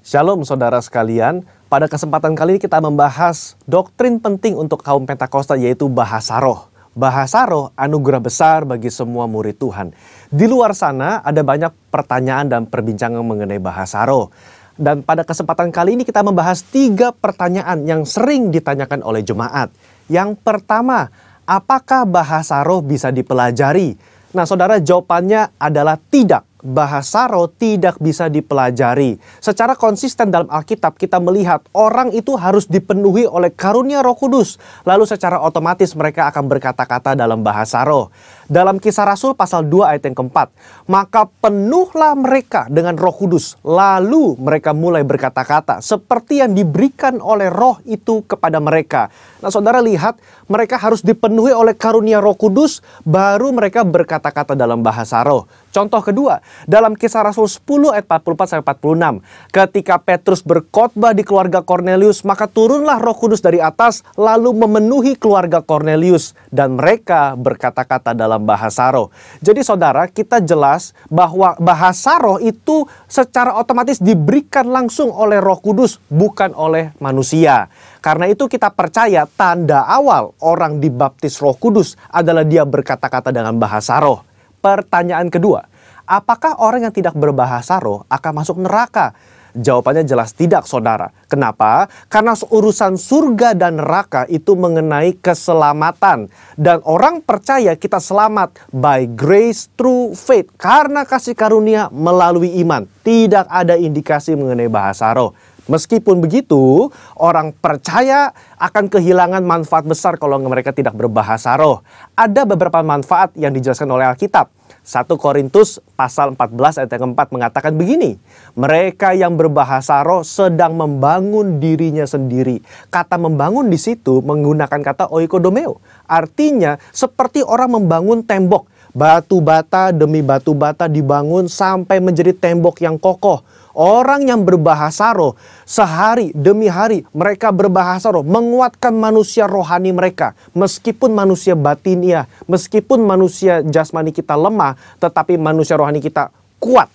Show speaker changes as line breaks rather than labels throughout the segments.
Shalom saudara sekalian, pada kesempatan kali ini kita membahas doktrin penting untuk kaum Pentakosta, yaitu bahasa roh. Bahasa roh anugerah besar bagi semua murid Tuhan. Di luar sana ada banyak pertanyaan dan perbincangan mengenai bahasa roh. Dan pada kesempatan kali ini kita membahas 3 pertanyaan yang sering ditanyakan oleh jemaat. Yang pertama, apakah bahasa roh bisa dipelajari? Nah saudara, jawabannya adalah tidak. Bahasa roh tidak bisa dipelajari. Secara konsisten dalam Alkitab kita melihat orang itu harus dipenuhi oleh karunia Roh Kudus. Lalu secara otomatis mereka akan berkata-kata dalam bahasa roh. Dalam Kisah Rasul pasal 2 ayat yang keempat, maka penuhlah mereka dengan Roh Kudus. Lalu mereka mulai berkata-kata seperti yang diberikan oleh roh itu kepada mereka. Nah saudara lihat, mereka harus dipenuhi oleh karunia Roh Kudus, baru mereka berkata-kata dalam bahasa roh. Contoh kedua, dalam Kisah Rasul 10 ayat 44-46. Ketika Petrus berkhotbah di keluarga Kornelius, maka turunlah Roh Kudus dari atas lalu memenuhi keluarga Kornelius. Dan mereka berkata-kata dalam bahasa roh. Jadi saudara, kita jelas bahwa bahasa roh itu secara otomatis diberikan langsung oleh Roh Kudus, bukan oleh manusia. Karena itu kita percaya tanda awal orang dibaptis Roh Kudus adalah dia berkata-kata dengan bahasa roh. Pertanyaan kedua, apakah orang yang tidak berbahasa roh akan masuk neraka? Jawabannya jelas tidak, saudara. Kenapa? Karena urusan surga dan neraka itu mengenai keselamatan. Dan orang percaya kita selamat by grace through faith. Karena kasih karunia melalui iman. Tidak ada indikasi mengenai bahasa roh. Meskipun begitu, orang percaya akan kehilangan manfaat besar kalau mereka tidak berbahasa roh. Ada beberapa manfaat yang dijelaskan oleh Alkitab. 1 Korintus pasal 14 ayat yang keempat mengatakan begini. Mereka yang berbahasa roh sedang membangun dirinya sendiri. Kata membangun di situ menggunakan kata oikodomeo. Artinya seperti orang membangun tembok. Batu bata demi batu bata dibangun sampai menjadi tembok yang kokoh. Orang yang berbahasa roh sehari demi hari mereka berbahasa roh menguatkan manusia rohani mereka. Meskipun manusia batinia, meskipun manusia jasmani kita lemah, tetapi manusia rohani kita kuat.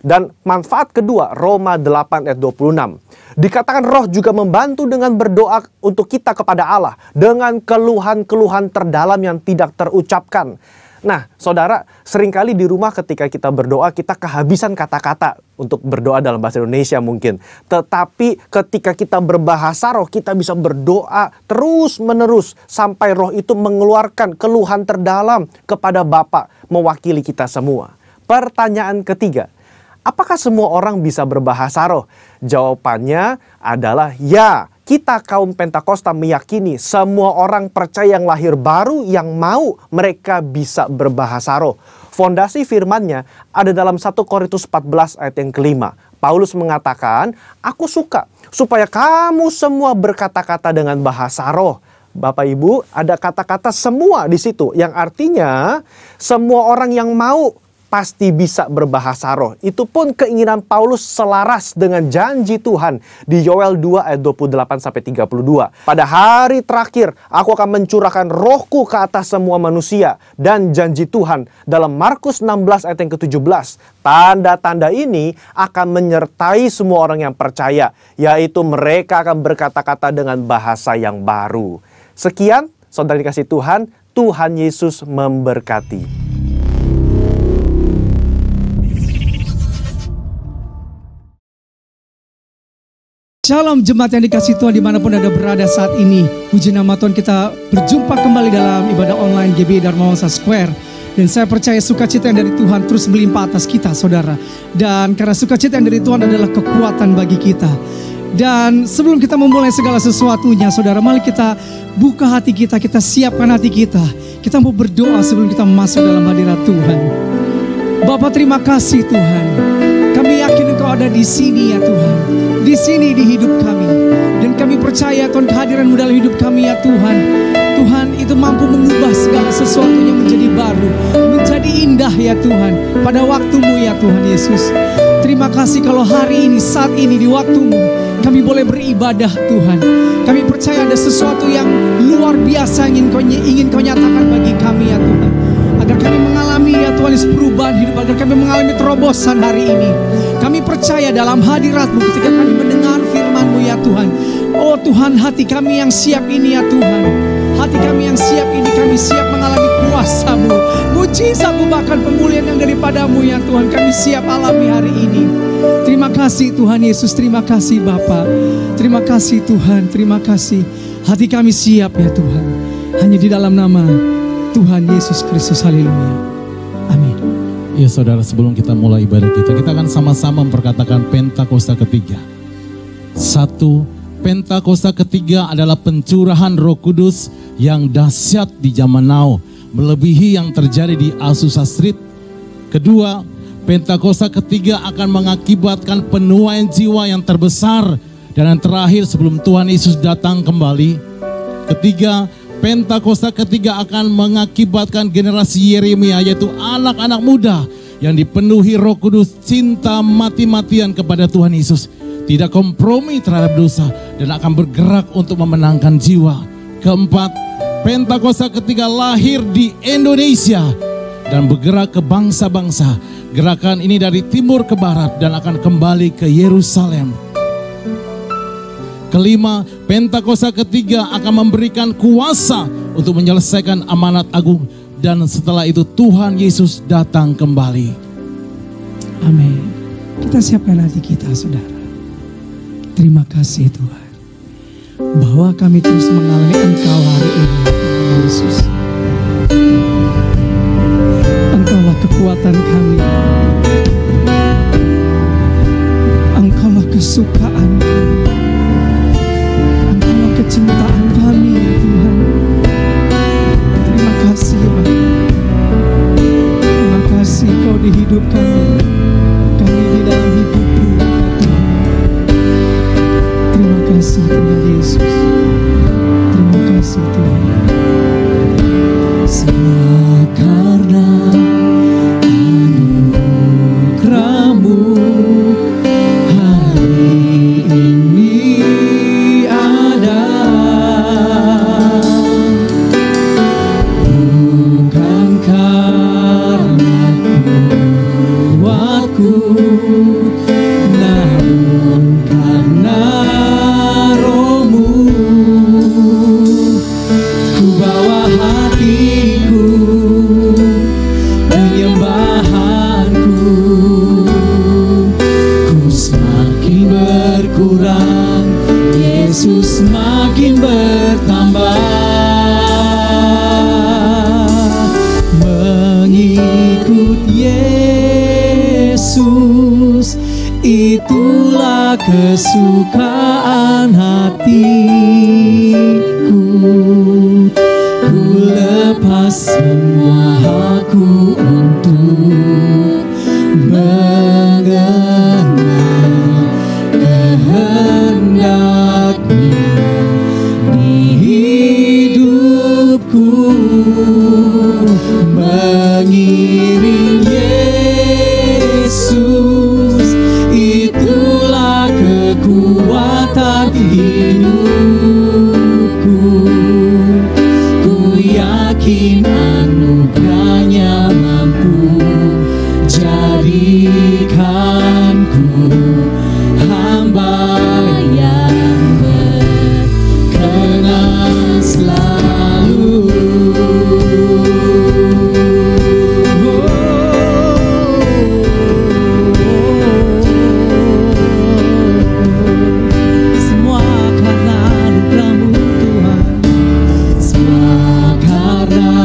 Dan manfaat kedua, Roma 8 ayat 26. Dikatakan roh juga membantu dengan berdoa untuk kita kepada Allah dengan keluhan-keluhan terdalam yang tidak terucapkan. Nah, saudara, seringkali di rumah ketika kita berdoa, kita kehabisan kata-kata untuk berdoa dalam bahasa Indonesia mungkin. Tetapi ketika kita berbahasa roh, kita bisa berdoa terus-menerus sampai roh itu mengeluarkan keluhan terdalam kepada Bapa mewakili kita semua. Pertanyaan ketiga, apakah semua orang bisa berbahasa roh? Jawabannya adalah ya. Kita kaum Pentakosta meyakini semua orang percaya yang lahir baru yang mau mereka bisa berbahasa roh. Fondasi firman-Nya ada dalam 1 Korintus 14 ayat yang kelima. Paulus mengatakan, aku suka supaya kamu semua berkata-kata dengan bahasa roh. Bapak Ibu, ada kata-kata semua di situ yang artinya semua orang yang mau pasti bisa berbahasa roh. Itu pun keinginan Paulus selaras dengan janji Tuhan di Yoel 2 ayat 28-32. Pada hari terakhir aku akan mencurahkan rohku ke atas semua manusia. Dan janji Tuhan dalam Markus 16 ayat yang ke-17. Tanda-tanda ini akan menyertai semua orang yang percaya. Yaitu mereka akan berkata-kata dengan bahasa yang baru. Sekian, saudara dikasih Tuhan. Tuhan Yesus memberkati.
Shalom jemaat yang dikasih Tuhan dimanapun Anda berada saat ini. Puji nama Tuhan, kita berjumpa kembali dalam ibadah online GBI Dharma Wangsa Square. Dan saya percaya sukacita yang dari Tuhan terus melimpah atas kita saudara. Dan karena sukacita yang dari Tuhan adalah kekuatan bagi kita. Dan sebelum kita memulai segala sesuatunya saudara, mari kita buka hati kita, kita siapkan hati kita. Kita mau berdoa sebelum kita masuk dalam hadirat Tuhan. Bapa, terima kasih Tuhan. Kami yakin Engkau ada di sini ya Tuhan. Di sini di hidup kami. Dan kami percaya Tuhan kehadiran-Mu dalam hidup kami ya Tuhan. Tuhan itu mampu mengubah segala sesuatunya menjadi baru. Menjadi indah ya Tuhan. Pada waktu-Mu ya Tuhan Yesus. Terima kasih kalau hari ini, saat ini di waktu-Mu kami boleh beribadah Tuhan. Kami percaya ada sesuatu yang luar biasa ingin Kau nyatakan bagi kami ya Tuhan. Agar kami mengalami ya Tuhan Tuhan Yesus perubahan hidup, agar kami mengalami terobosan hari ini. Kami percaya dalam hadirat-Mu ketika kami mendengar firman-Mu ya Tuhan. Oh Tuhan, hati kami yang siap ini ya Tuhan, hati kami yang siap ini, kami siap mengalami kuasa-Mu, mujizat-Mu, bahkan pemulihan yang daripada-Mu ya Tuhan, kami siap alami hari ini. Terima kasih Tuhan Yesus, terima kasih Bapa, terima kasih Tuhan, terima kasih. Hati kami siap ya Tuhan, hanya di dalam nama Tuhan Yesus Kristus, haleluya, amin.
Ya saudara, sebelum kita mulai ibadah kita akan sama-sama memperkatakan Pentakosta ketiga. 1. Pentakosta ketiga adalah pencurahan Roh Kudus yang dahsyat di zaman now, melebihi yang terjadi di Azusa Street. Kedua, Pentakosta ketiga akan mengakibatkan penuaian jiwa yang terbesar dan yang terakhir sebelum Tuhan Yesus datang kembali. Ketiga, Pentakosta ketiga akan mengakibatkan generasi Yeremia, yaitu anak-anak muda yang dipenuhi Roh Kudus, cinta mati-matian kepada Tuhan Yesus, tidak kompromi terhadap dosa, dan akan bergerak untuk memenangkan jiwa. Keempat, Pentakosta ketiga lahir di Indonesia dan bergerak ke bangsa-bangsa. Gerakan ini dari timur ke barat dan akan kembali ke Yerusalem. Kelima, Pentakosta ketiga akan memberikan kuasa untuk menyelesaikan amanat agung, dan setelah itu Tuhan Yesus datang kembali.
Amin. Kita siapkan hati kita saudara. Terima kasih Tuhan, bahwa kami terus mengalami Engkau hari ini Tuhan Yesus. Engkaulah kekuatan kami, Engkaulah kesukaan kami, Engkaulah kecintaan kami ya Tuhan. Terima kasih Bapa, terima kasih Kau di hidup kami di dalam hidup-Mu ya Tuhan. Terima kasih Tuhan Yesus, terima kasih Tuhan. Semua karena anugerah-Mu hari ini ada, bukan karena kuatku, namun karena Roh-Mu. Ku bawa hatiku, penyembahanku, ku semakin berkurang, Yesus semakin bertambah. Mengikut Yesus, itulah kesukaan hatiku. Ku lepas semua hakku untuk mengenal kehendak-Nya di hidupku. Mengiring Yesus, itulah kekuatan hidupku. Ku yakin anugerah-Nya mampu jadikanku hamba yang berkenan selalu. Semua karena anugerah-Mu Tuhan, semua karena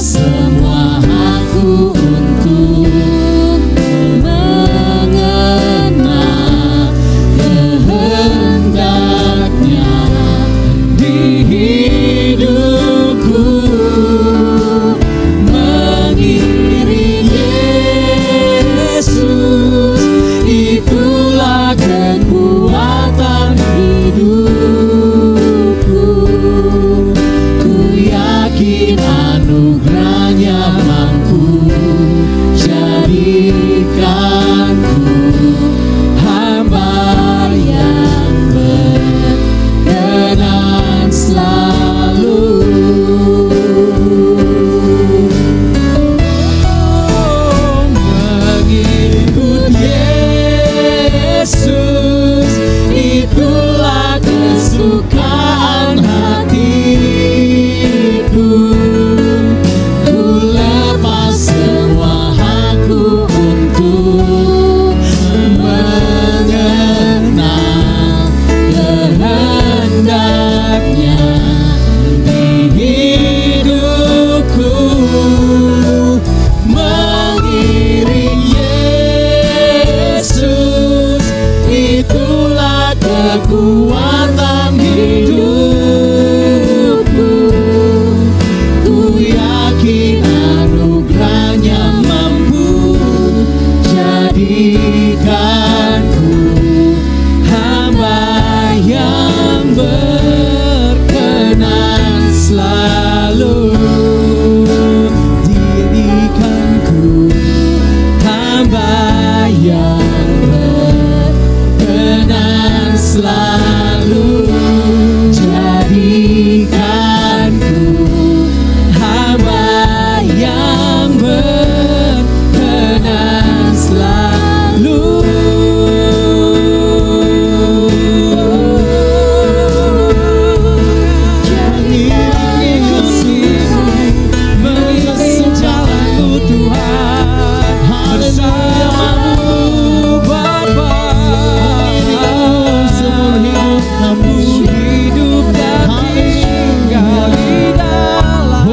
semua hakku untuk mengenal kehendaknya di hidupku. Mengiring Yesus, itulah kekuatan hidupku. Ku yakin anugerahnya mampu jadikanku hamba yang berkenan selalu. Mengikut Yesus, itulah kesukaan hatiku. Ku lepas semua hakku untuk mengenal kehendaknya di hidupku. Mengiring Yesus, itulah kekuatan hidupku. Ku yakin anugerahnya mampu jadikanku hamba yang berkenan selalu. Jadikanku hamba yang berkenan selalu. Jadikanku hamba yang berkenan selalu. Mengiring jalanmu Tuhan, bersamamu Bapa. Seumur hidup kamu hidup dan tinggal di dalam.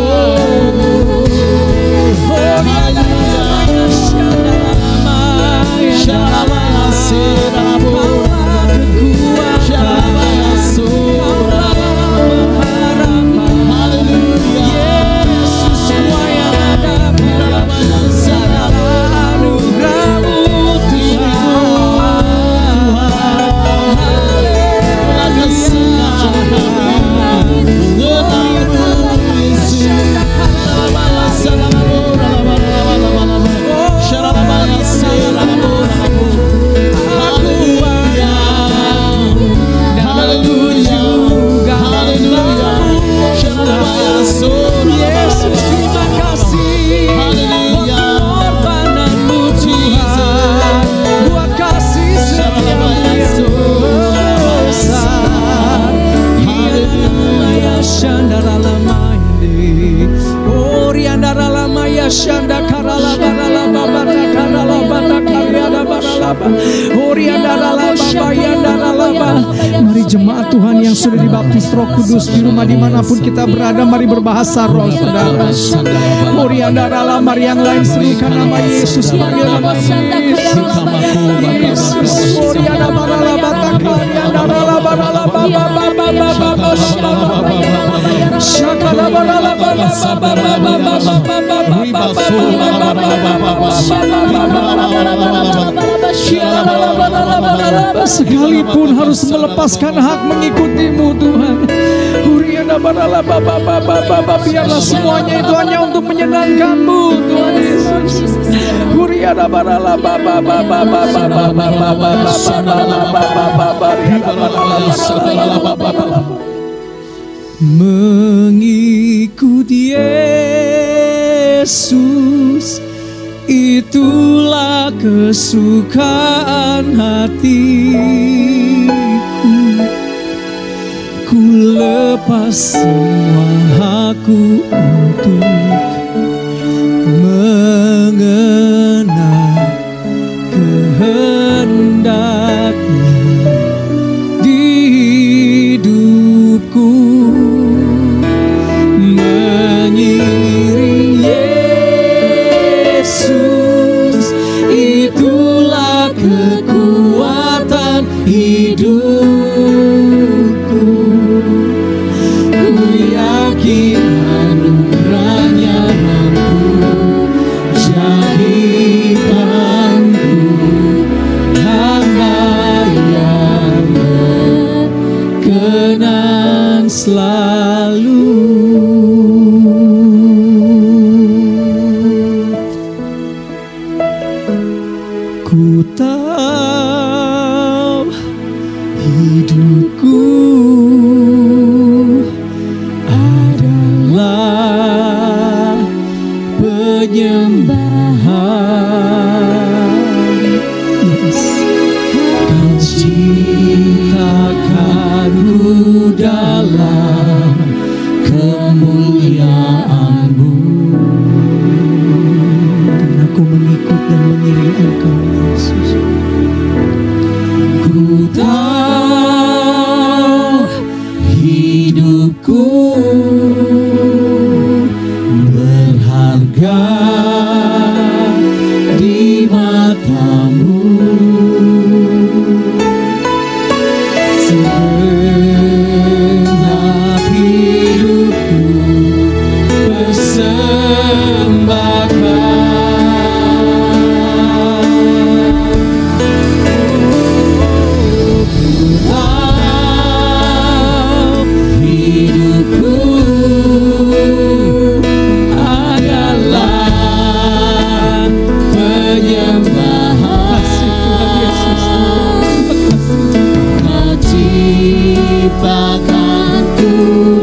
Yesus, terima kasih buat pengorbananmu Tuhan, buat kasih setiamu yang besar. Haleluya, Shandara Lamainde, Oriandara Lamaya Shanda Karala Barala Babata Karala Bata Karyada Baralaba, Oriandara Laba Yandara Laba. Mari jemaat Tuhan yang sudah dibaptis Roh Kudus di rumah dimanapun kita berada, mari berbahasa roh saudara. Oriandara Lama, mari yang lain serukan nama Yesus, panggil nama Yesus. Oriandara Barala Bata Karyandara Barala Baba Baba Baba Shakala Barala Baba sekalipun harus melepaskan hak mengikutimu Tuhan. Biarlah semuanya itu hanya untuk menyenangkanmu Tuhan Yesus. Mengikut Yesus, itulah kesukaan hatiku. Ku lepas semua hakku untuk mengenal kehendaknya di hidupku. Mengiring penyembahan.
Yes.
Kau ciptakanku dalam kemuliaan-Mu.
Karena aku mengikut dan mengiring Engkau, Yesus.
Ku tahu hidupku berharga di mata-Mu. Segenap hidupku ciptakanku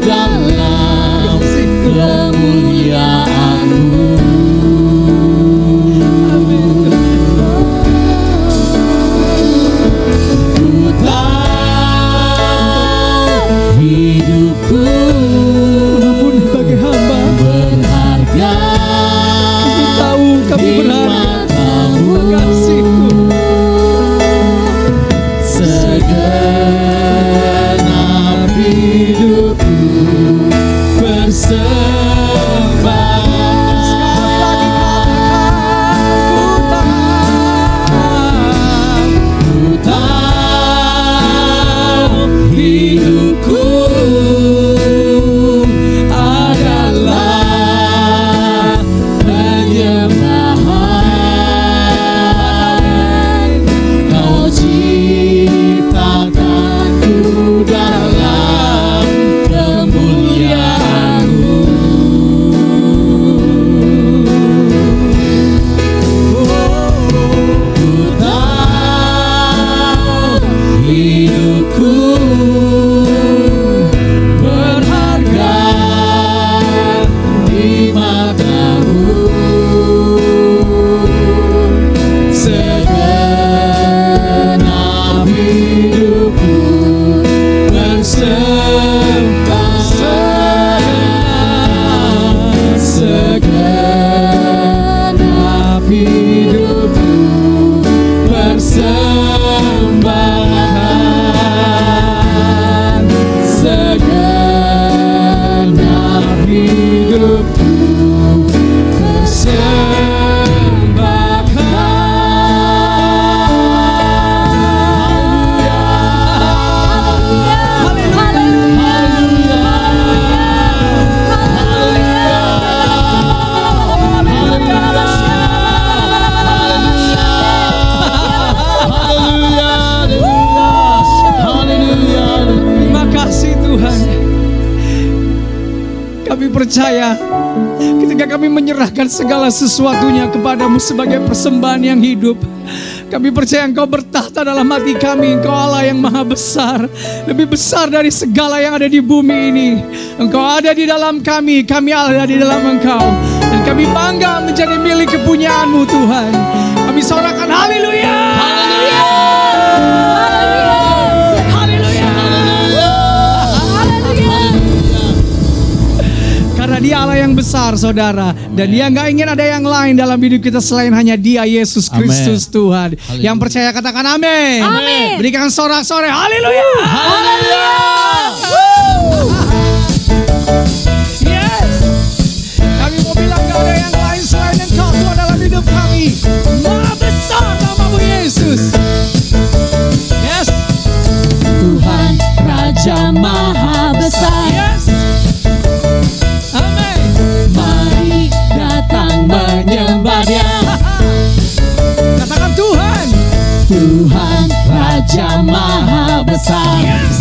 dalam kemuliaan-Mu. Ku tahu hidupku
Walaupun sebagai hamba,
berharga
kami tahu kami
di
berharga.
mata-Mu.
Kasih-Ku.
Segenap hidupku bersembahkan. Ku tahu hidupku adalah penyembahan. Kau ciptakanku dalam kemuliaan-Mu. Ku tahu hidupku berharga di mata-Mu. Segenap hidupku bersembahkan. Segenap hidupku bersembahkan. Segenap hidupku
Terima kasih Tuhan. Kami percaya ketika kami menyerahkan segala sesuatunya kepadamu sebagai persembahan yang hidup, kami percaya Engkau bertahta dalam hati kami. Engkau Allah yang maha besar, lebih besar dari segala yang ada di bumi ini. Engkau ada di dalam kami ada di dalam Engkau. Dan kami bangga menjadi milik kepunyaanmu Tuhan. Kami sorakan haleluya. Karena Dia Allah yang besar, saudara. Dan Dia nggak ingin ada yang lain dalam hidup kita selain hanya Dia, Yesus Kristus Tuhan. Yang percaya katakan amin.
Amin.
Berikan sorak-sorai haleluya. Yes. Kami mau bilang nggak ada yang lain selain Engkau Tuhan dalam hidup kami. Maha besar namamu Yesus. Yes.
Tuhan Raja Maha Besar.
Yes. Amin.
Mari datang menyembah Dia.
Katakan Tuhan.
Tuhan Raja Maha Besar.
Yes.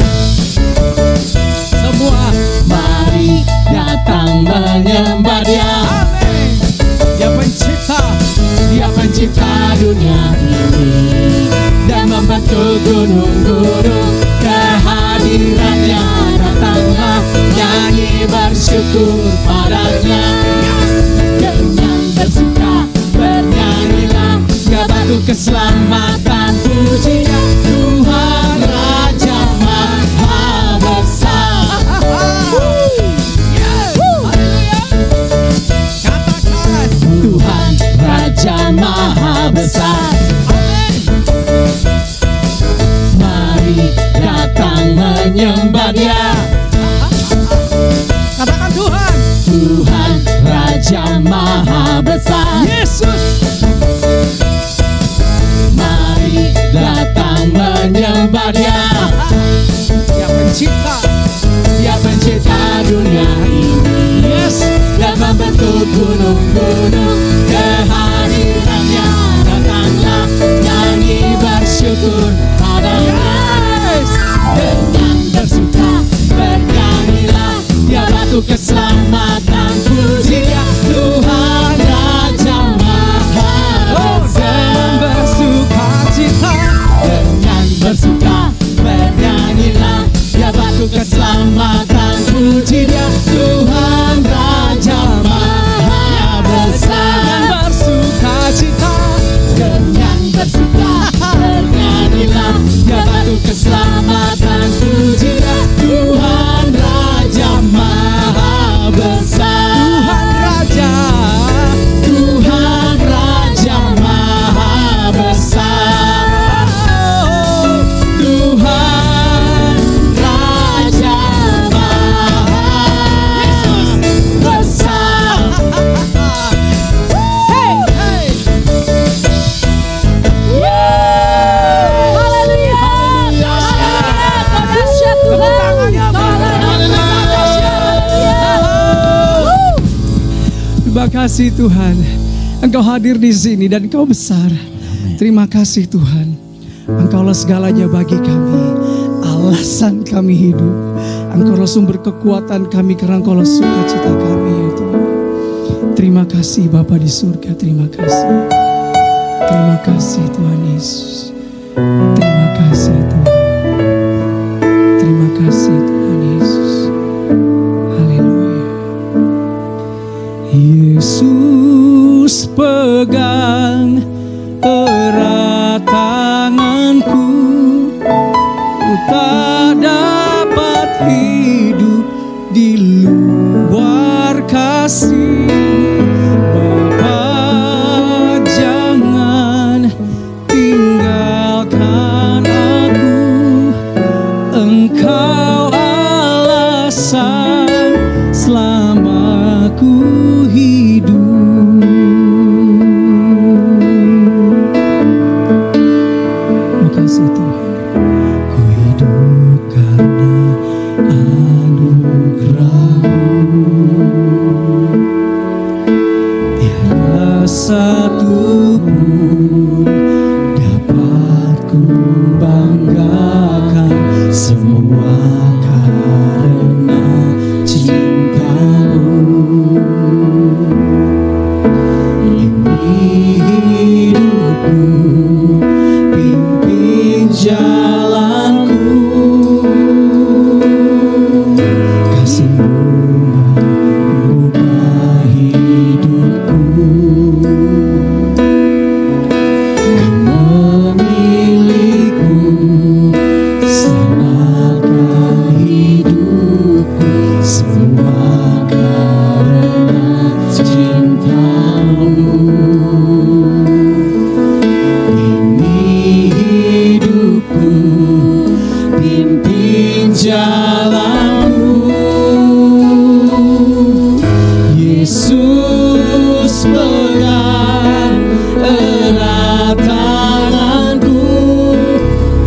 besar. Mari datang menyembah Dia.
Katakan Tuhan.
Tuhan Raja Maha Besar.
Yesus.
Mari datang menyembah Dia.
Dia pencipta.
Dia pencipta dunia ini.
Yes.
Dia membentuk gunung-gunung. Kehadirannya datanglah, nyanyi bersyukur padanya.
Yes.
Dengan bersuka bernyanyilah, Dia batu keselamatan, puji Dia Tuhan Raja Maha Besar.
Bersuka cita.
Dengan bersuka bernyanyilah, Dia batu keselamatan, puji Dia Tuhan Raja Maha Besar.
Bersuka cita.
Dengan bersuka bernyanyilah, Dia batu keselamatan, puji Dia Tuhan Raja Maha Besar.
Tuhan Raja.
Tuhan Raja Maha Besar. Tuhan Raja Maha Besar.
Hey, hey.
Haleluya. Dahsyat Tuhan.
Terima kasih Tuhan. Engkau hadir di sini dan Engkau besar. Terima kasih Tuhan. Engkaulah segalanya bagi kami. Alasan kami hidup. Engkaulah sumber kekuatan kami karena Engkaulah sukacita kami ya Tuhan. Terima kasih Bapa di surga. Terima kasih. Terima kasih Tuhan Yesus. Terima kasih Tuhan. Terima kasih Tuhan Yesus. Haleluya. Yesus pegang erat tanganku, ku tak dapat hidup di luar kasih. Bapa, jangan tinggalkan aku, Engkau alasan selama ku hidup. Makasih Tuhan, ku hidup karena anugerah-Mu. Tiada satu pun dapat ku banggakan, semua karena cinta-Mu. Ini hidupku, pimpin jalanku, kasih-Mu mengubah hidupku. Kau memilihku, selamatkan hidupku, semua karena cinta-Mu. Ini hidupku, pimpin jalanku. Yesus pegang erat tanganku,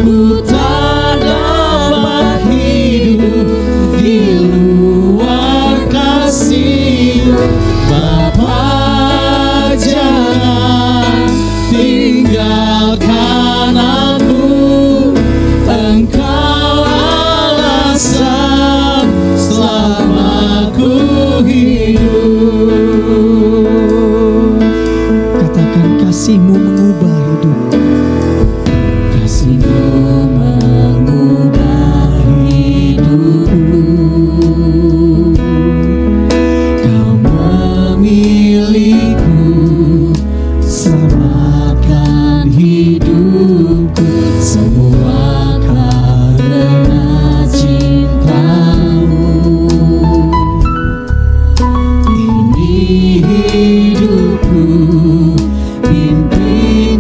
ku tak dapat hidup di luar kasih. Bapa, jangan tinggalkan aku, Engkau alasan selama ku hidup. Katakan kasih-Mu mengubah hidup.
Kasih-Mu mengubah hidupku. Kau memilihku, selamatkan hidupku, semua karena cinta-Mu. Ini hidupku, pimpin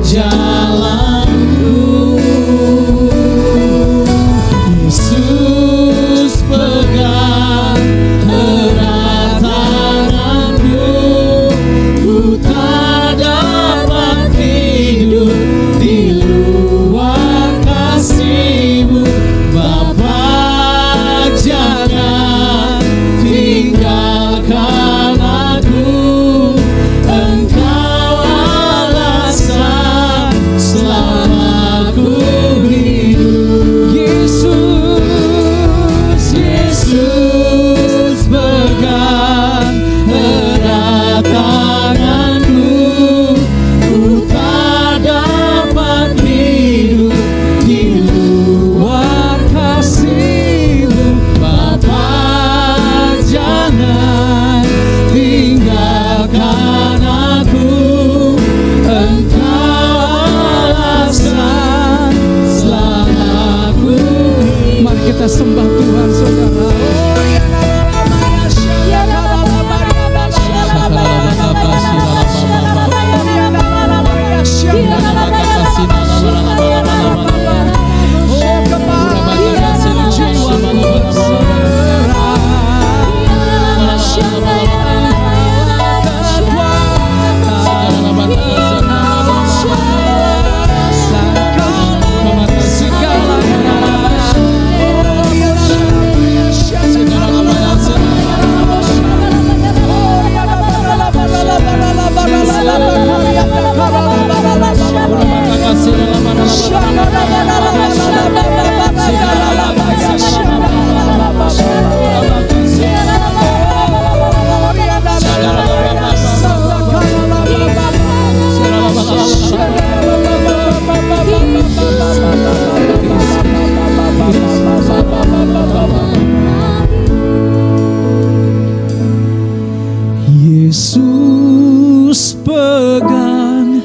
Yesus pegang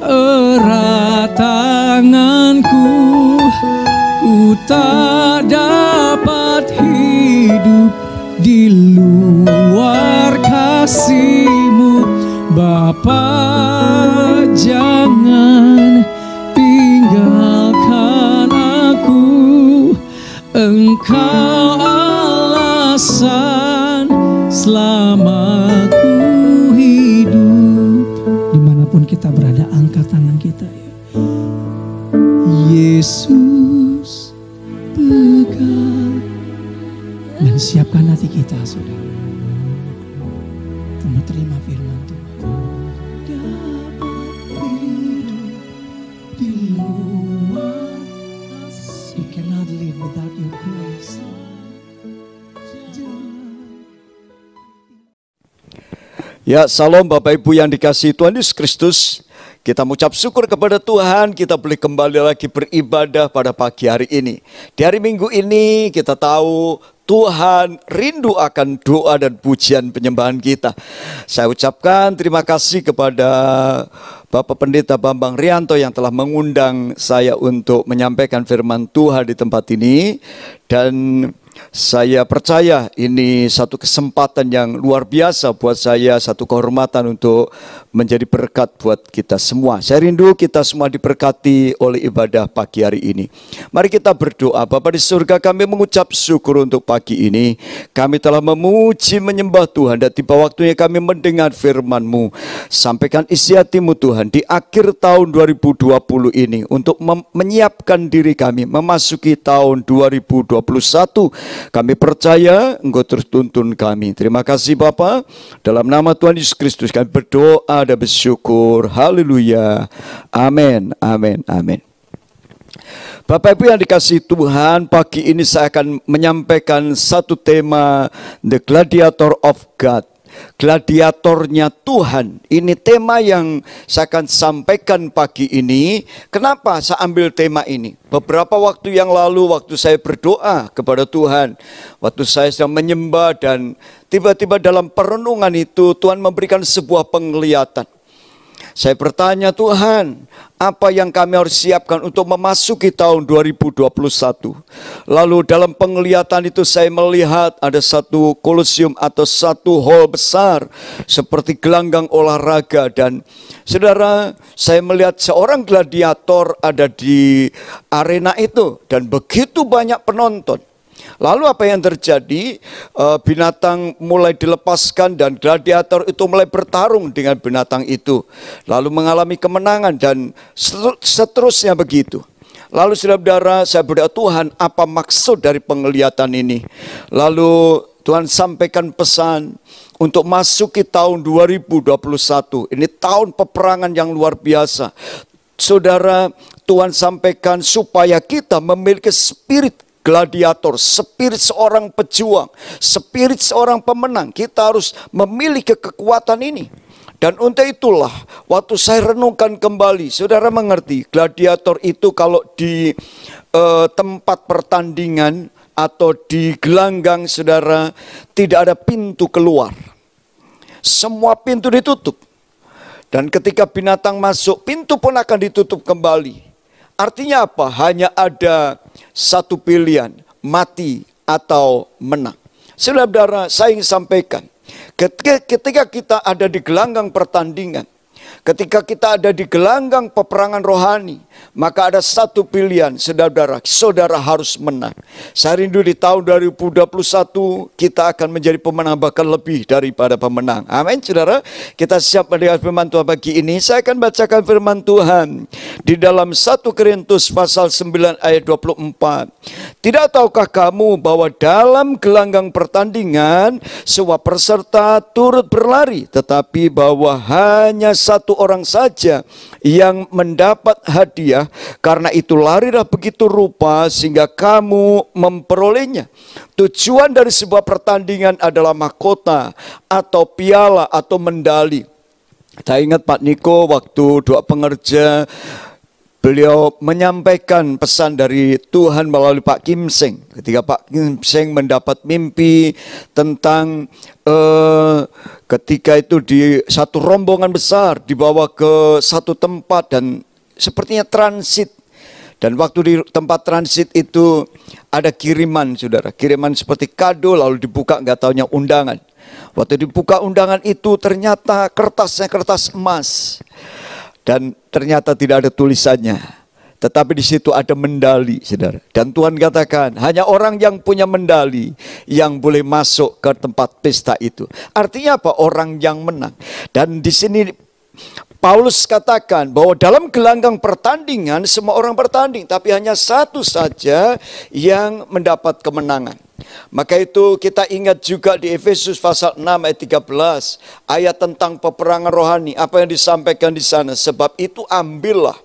erat tanganku, ku tak dapat hidup di luar kasih-Mu. Bapa, jangan tinggalkan aku, Engkau alasan selamaku hidup. Dimanapun kita berada, angkat tangan kita ya. Yesus pegang, dan siapkan hati kita, saudara, untuk terima firman Tuhan. Dapat hidup di luar kasih. You cannot live without your grace.
Ya, salam Bapak Ibu yang dikasihi Tuhan Yesus Kristus. Kita mengucap syukur kepada Tuhan, kita boleh kembali lagi beribadah pada pagi hari ini. Di hari Minggu ini kita tahu Tuhan rindu akan doa dan pujian penyembahan kita. Saya ucapkan terima kasih kepada Bapak Pendeta Bambang Rianto yang telah mengundang saya untuk menyampaikan firman Tuhan di tempat ini. Dan saya percaya ini satu kesempatan yang luar biasa buat saya, satu kehormatan untuk menjadi berkat buat kita semua. Saya rindu kita semua diberkati oleh ibadah pagi hari ini. Mari kita berdoa. Bapa di surga, kami mengucap syukur untuk pagi ini. Kami telah memuji, menyembah Tuhan, dan tiba waktunya kami mendengar firman-Mu. Sampaikan isi hati-Mu Tuhan di akhir tahun 2020 ini untuk menyiapkan diri kami memasuki tahun 2021. Kami percaya Engkau terus tuntun kami. Terima kasih Bapa. Dalam nama Tuhan Yesus Kristus kami berdoa dan bersyukur. Haleluya. Amin. Amin. Amin. Bapak Ibu yang dikasihi Tuhan, pagi ini saya akan menyampaikan satu tema, The Gladiator of God. Gladiatornya Tuhan. Ini tema yang saya akan sampaikan pagi ini. Kenapa saya ambil tema ini? Beberapa waktu yang lalu, waktu saya berdoa kepada Tuhan, waktu saya sedang menyembah, dan tiba-tiba dalam perenungan itu Tuhan memberikan sebuah penglihatan. Saya bertanya, Tuhan, apa yang kami harus siapkan untuk memasuki tahun 2021? Lalu dalam penglihatan itu saya melihat ada satu kolosium atau satu hall besar seperti gelanggang olahraga. Dan saudara, saya melihat seorang gladiator ada di arena itu dan begitu banyak penonton. Lalu apa yang terjadi? Binatang mulai dilepaskan dan gladiator itu mulai bertarung dengan binatang itu. Lalu mengalami kemenangan dan seterusnya begitu. Lalu saudara-saudara, saya berdoa, Tuhan, apa maksud dari penglihatan ini? Lalu Tuhan sampaikan pesan untuk masuki tahun 2021. Ini tahun peperangan yang luar biasa. Saudara, Tuhan sampaikan supaya kita memiliki spirit gladiator, spirit seorang pejuang, spirit seorang pemenang. Kita harus memiliki kekuatan ini. Dan untuk itulah waktu saya renungkan kembali, saudara mengerti, gladiator itu kalau di tempat pertandingan atau di gelanggang, saudara, tidak ada pintu keluar. Semua pintu ditutup. Dan ketika binatang masuk, pintu pun akan ditutup kembali. Artinya apa? Hanya ada satu pilihan, mati atau menang. Saudara-saudara, saya ingin sampaikan, ketika kita ada di gelanggang pertandingan, ketika kita ada di gelanggang peperangan rohani, maka ada satu pilihan, saudara-saudara, saudara harus menang. Saya rindu di tahun 2021 kita akan menjadi pemenang, bahkan lebih daripada pemenang. Amin, saudara. Kita siap mendengar firman Tuhan pagi ini. Saya akan bacakan firman Tuhan di dalam 1 Korintus pasal 9 ayat 24. Tidak tahukah kamu bahwa dalam gelanggang pertandingan semua peserta turut berlari, tetapi bahwa hanya satu orang saja yang mendapat hadiah. Karena itu larilah begitu rupa sehingga kamu memperolehnya. Tujuan dari sebuah pertandingan adalah mahkota atau piala atau medali. Saya ingat Pak Niko waktu doa pengerja beliau menyampaikan pesan dari Tuhan melalui Pak Kim Seng. Ketika Pak Kim Seng mendapat mimpi tentang ketika itu di satu rombongan besar dibawa ke satu tempat dan sepertinya transit. Dan waktu di tempat transit itu ada kiriman, saudara. Kiriman seperti kado, lalu dibuka nggak taunya undangan. Waktu dibuka undangan itu ternyata kertasnya kertas emas. Dan ternyata tidak ada tulisannya. Tetapi di situ ada mendali, saudara. Dan Tuhan katakan, hanya orang yang punya mendali yang boleh masuk ke tempat pesta itu. Artinya apa? Orang yang menang. Dan di sini Paulus katakan bahwa dalam gelanggang pertandingan semua orang bertanding, tapi hanya satu saja yang mendapat kemenangan. Maka itu kita ingat juga di Efesus pasal 6 ayat 13, ayat tentang peperangan rohani, apa yang disampaikan di sana. Sebab itu ambillah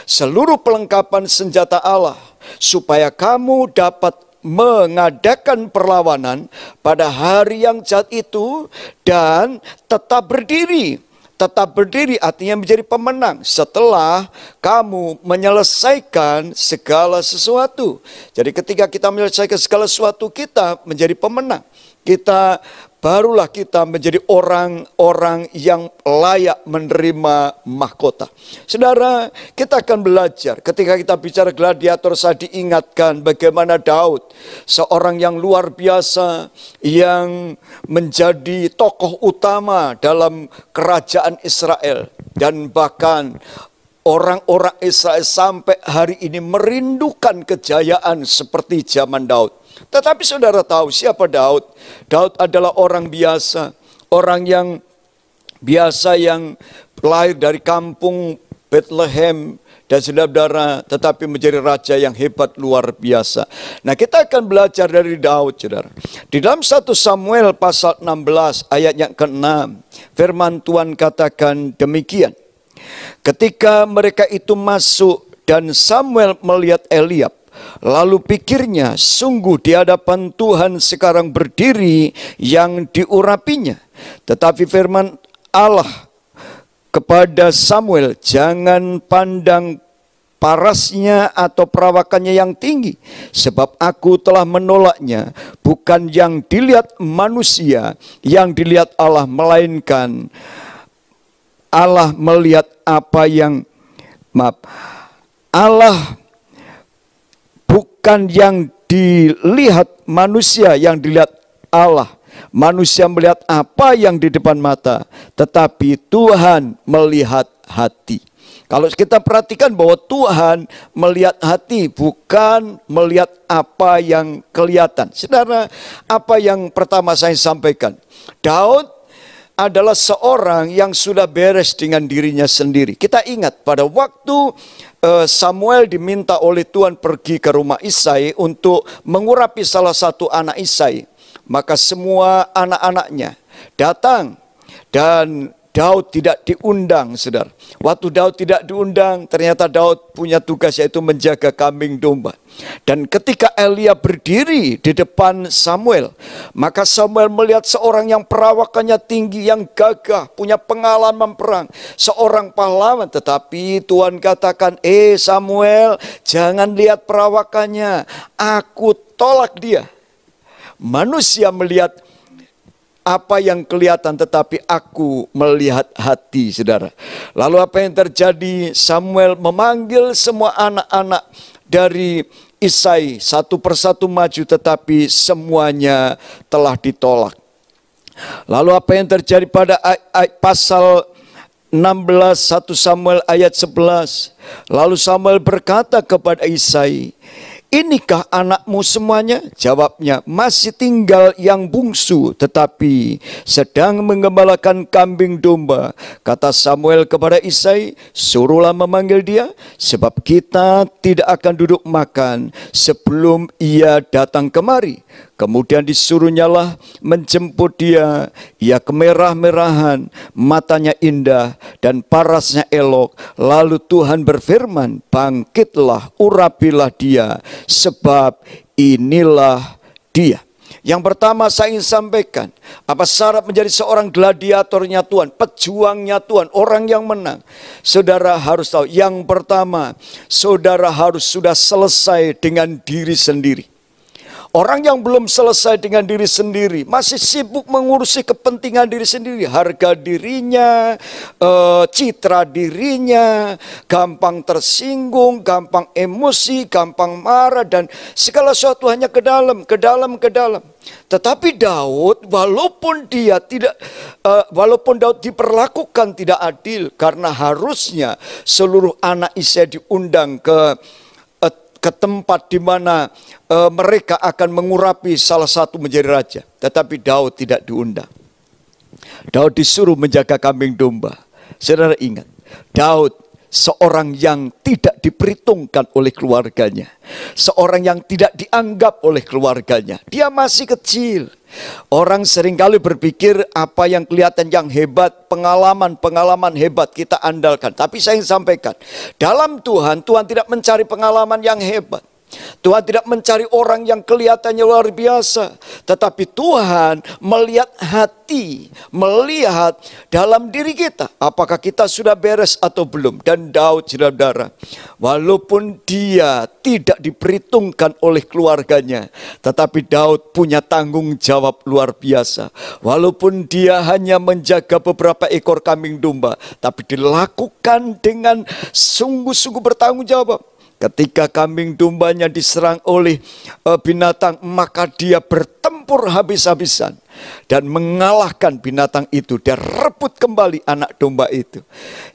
seluruh perlengkapan senjata Allah, supaya kamu dapat mengadakan perlawanan pada hari yang jahat itu dan tetap berdiri. Tetap berdiri artinya menjadi pemenang setelah kamu menyelesaikan segala sesuatu. Jadi ketika kita menyelesaikan segala sesuatu, kita menjadi pemenang. Barulah kita menjadi orang-orang yang layak menerima mahkota. Saudara, kita akan belajar. Ketika kita bicara gladiator, saya diingatkan bagaimana Daud, seorang yang luar biasa, yang menjadi tokoh utama dalam kerajaan Israel. Dan bahkan orang-orang Israel sampai hari ini merindukan kejayaan seperti zaman Daud. Tetapi saudara tahu siapa Daud? Daud adalah orang biasa. Orang yang biasa yang lahir dari kampung Bethlehem dan saudara-saudara, tetapi menjadi raja yang hebat luar biasa. Nah, kita akan belajar dari Daud, saudara. Di dalam 1 Samuel pasal 16 ayat yang ke-6, firman Tuhan katakan demikian. Ketika mereka itu masuk dan Samuel melihat Eliab, lalu pikirnya, sungguh di hadapan Tuhan sekarang berdiri yang diurapinya. Tetapi firman Allah kepada Samuel, jangan pandang parasnya atau perawakannya yang tinggi, sebab aku telah menolaknya. Bukan yang dilihat manusia, yang dilihat Allah, melainkan Allah melihat apa yang, Allah bukan yang dilihat manusia, yang dilihat Allah. Manusia melihat apa yang di depan mata, tetapi Tuhan melihat hati. Kalau kita perhatikan bahwa Tuhan melihat hati, bukan melihat apa yang kelihatan. Saudara, apa yang pertama saya sampaikan, Daud adalah seorang yang sudah beres dengan dirinya sendiri. Kita ingat pada waktu Samuel diminta oleh Tuhan pergi ke rumah Isai untuk mengurapi salah satu anak Isai, maka semua anak-anaknya datang dan Daud tidak diundang, saudara. Waktu Daud tidak diundang, ternyata Daud punya tugas yaitu menjaga kambing domba. Dan ketika Elia berdiri di depan Samuel, maka Samuel melihat seorang yang perawakannya tinggi, yang gagah, punya pengalaman perang, seorang pahlawan. Tetapi Tuhan katakan, Samuel, jangan lihat perawakannya, aku tolak dia. Manusia melihat apa yang kelihatan, tetapi aku melihat hati, saudara. Lalu apa yang terjadi? Samuel memanggil semua anak-anak dari Isai satu persatu maju, tetapi semuanya telah ditolak. Lalu apa yang terjadi pada pasal 16 1 Samuel ayat 11? Lalu Samuel berkata kepada Isai, inikah anakmu semuanya? Jawabnya, masih tinggal yang bungsu, tetapi sedang menggembalakan kambing domba. Kata Samuel kepada Isai, suruhlah memanggil dia, sebab kita tidak akan duduk makan sebelum ia datang kemari. Kemudian disuruhnyalah menjemput dia. Ia kemerah-merahan, matanya indah, dan parasnya elok. Lalu Tuhan berfirman, bangkitlah, urapilah dia, sebab inilah dia. Yang pertama saya ingin sampaikan, apa syarat menjadi seorang gladiatornya Tuhan, pejuangnya Tuhan, orang yang menang. Saudara harus tahu, yang pertama, saudara harus sudah selesai dengan diri sendiri. Orang yang belum selesai dengan diri sendiri, masih sibuk mengurusi kepentingan diri sendiri, harga dirinya, citra dirinya, gampang tersinggung, gampang emosi, gampang marah, dan segala sesuatu hanya ke dalam. Tetapi Daud, walaupun Daud diperlakukan tidak adil, karena harusnya seluruh anak Isai diundang ke tempat di mana mereka akan mengurapi salah satu menjadi raja. Tetapi Daud tidak diundang. Daud disuruh menjaga kambing domba. Saudara ingat, Daud seorang yang tidak diperhitungkan oleh keluarganya. Seorang yang tidak dianggap oleh keluarganya. Dia masih kecil. Orang seringkali berpikir apa yang kelihatan yang hebat, pengalaman hebat kita andalkan. Tapi saya ingin sampaikan, dalam Tuhan tidak mencari pengalaman yang hebat. Tuhan tidak mencari orang yang kelihatannya luar biasa. Tetapi Tuhan melihat hati, melihat dalam diri kita. Apakah kita sudah beres atau belum. Dan Daud, saudara, walaupun dia tidak diperhitungkan oleh keluarganya, tetapi Daud punya tanggung jawab luar biasa. Walaupun dia hanya menjaga beberapa ekor kambing domba, tapi dilakukan dengan sungguh-sungguh bertanggung jawab. Ketika kambing dombanya diserang oleh binatang, maka dia bertempur habis-habisan dan mengalahkan binatang itu. Dia rebut kembali anak domba itu.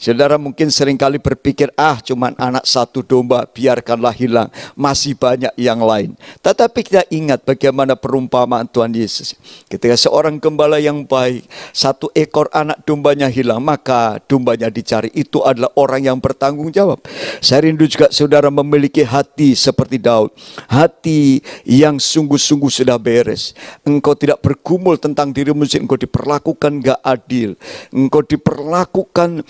Saudara mungkin seringkali berpikir, cuman anak satu domba, biarkanlah hilang. Masih banyak yang lain. Tetapi kita ingat bagaimana perumpamaan Tuhan Yesus. Ketika seorang gembala yang baik, satu ekor anak dombanya hilang, maka dombanya dicari. Itu adalah orang yang bertanggung jawab. Saya rindu juga saudara memiliki hati seperti Daud. Hati yang sungguh-sungguh sudah beres. Engkau tidak bergumul tentang dirimu, engkau diperlakukan gak adil, engkau diperlakukan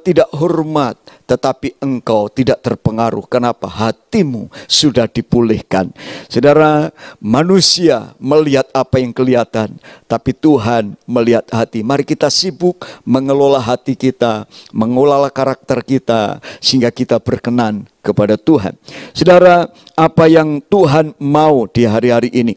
tidak hormat, tetapi engkau tidak terpengaruh. Kenapa? Hatimu sudah dipulihkan. Saudara, manusia melihat apa yang kelihatan, tapi Tuhan melihat hati. Mari kita sibuk mengelola hati kita, mengelola karakter kita, sehingga kita berkenan kepada Tuhan. Saudara, apa yang Tuhan mau di hari-hari ini?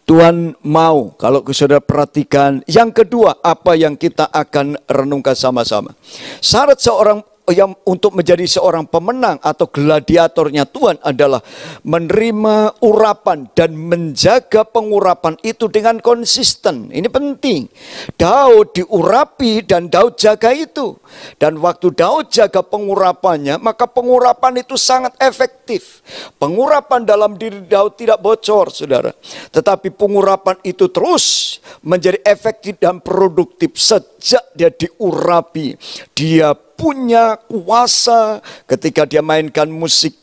Tuhan mau, kalau saudara perhatikan, yang kedua, apa yang kita akan renungkan sama-sama. Syarat seorang yang untuk menjadi seorang pemenang atau gladiatornya Tuhan adalah menerima urapan dan menjaga pengurapan itu dengan konsisten. Ini penting. Daud diurapi dan Daud jaga itu. Dan waktu Daud jaga pengurapannya, maka pengurapan itu sangat efektif. Pengurapan dalam diri Daud tidak bocor, saudara. Tetapi pengurapan itu terus menjadi efektif dan produktif sejak dia diurapi. Dia punya kuasa ketika dia mainkan musik.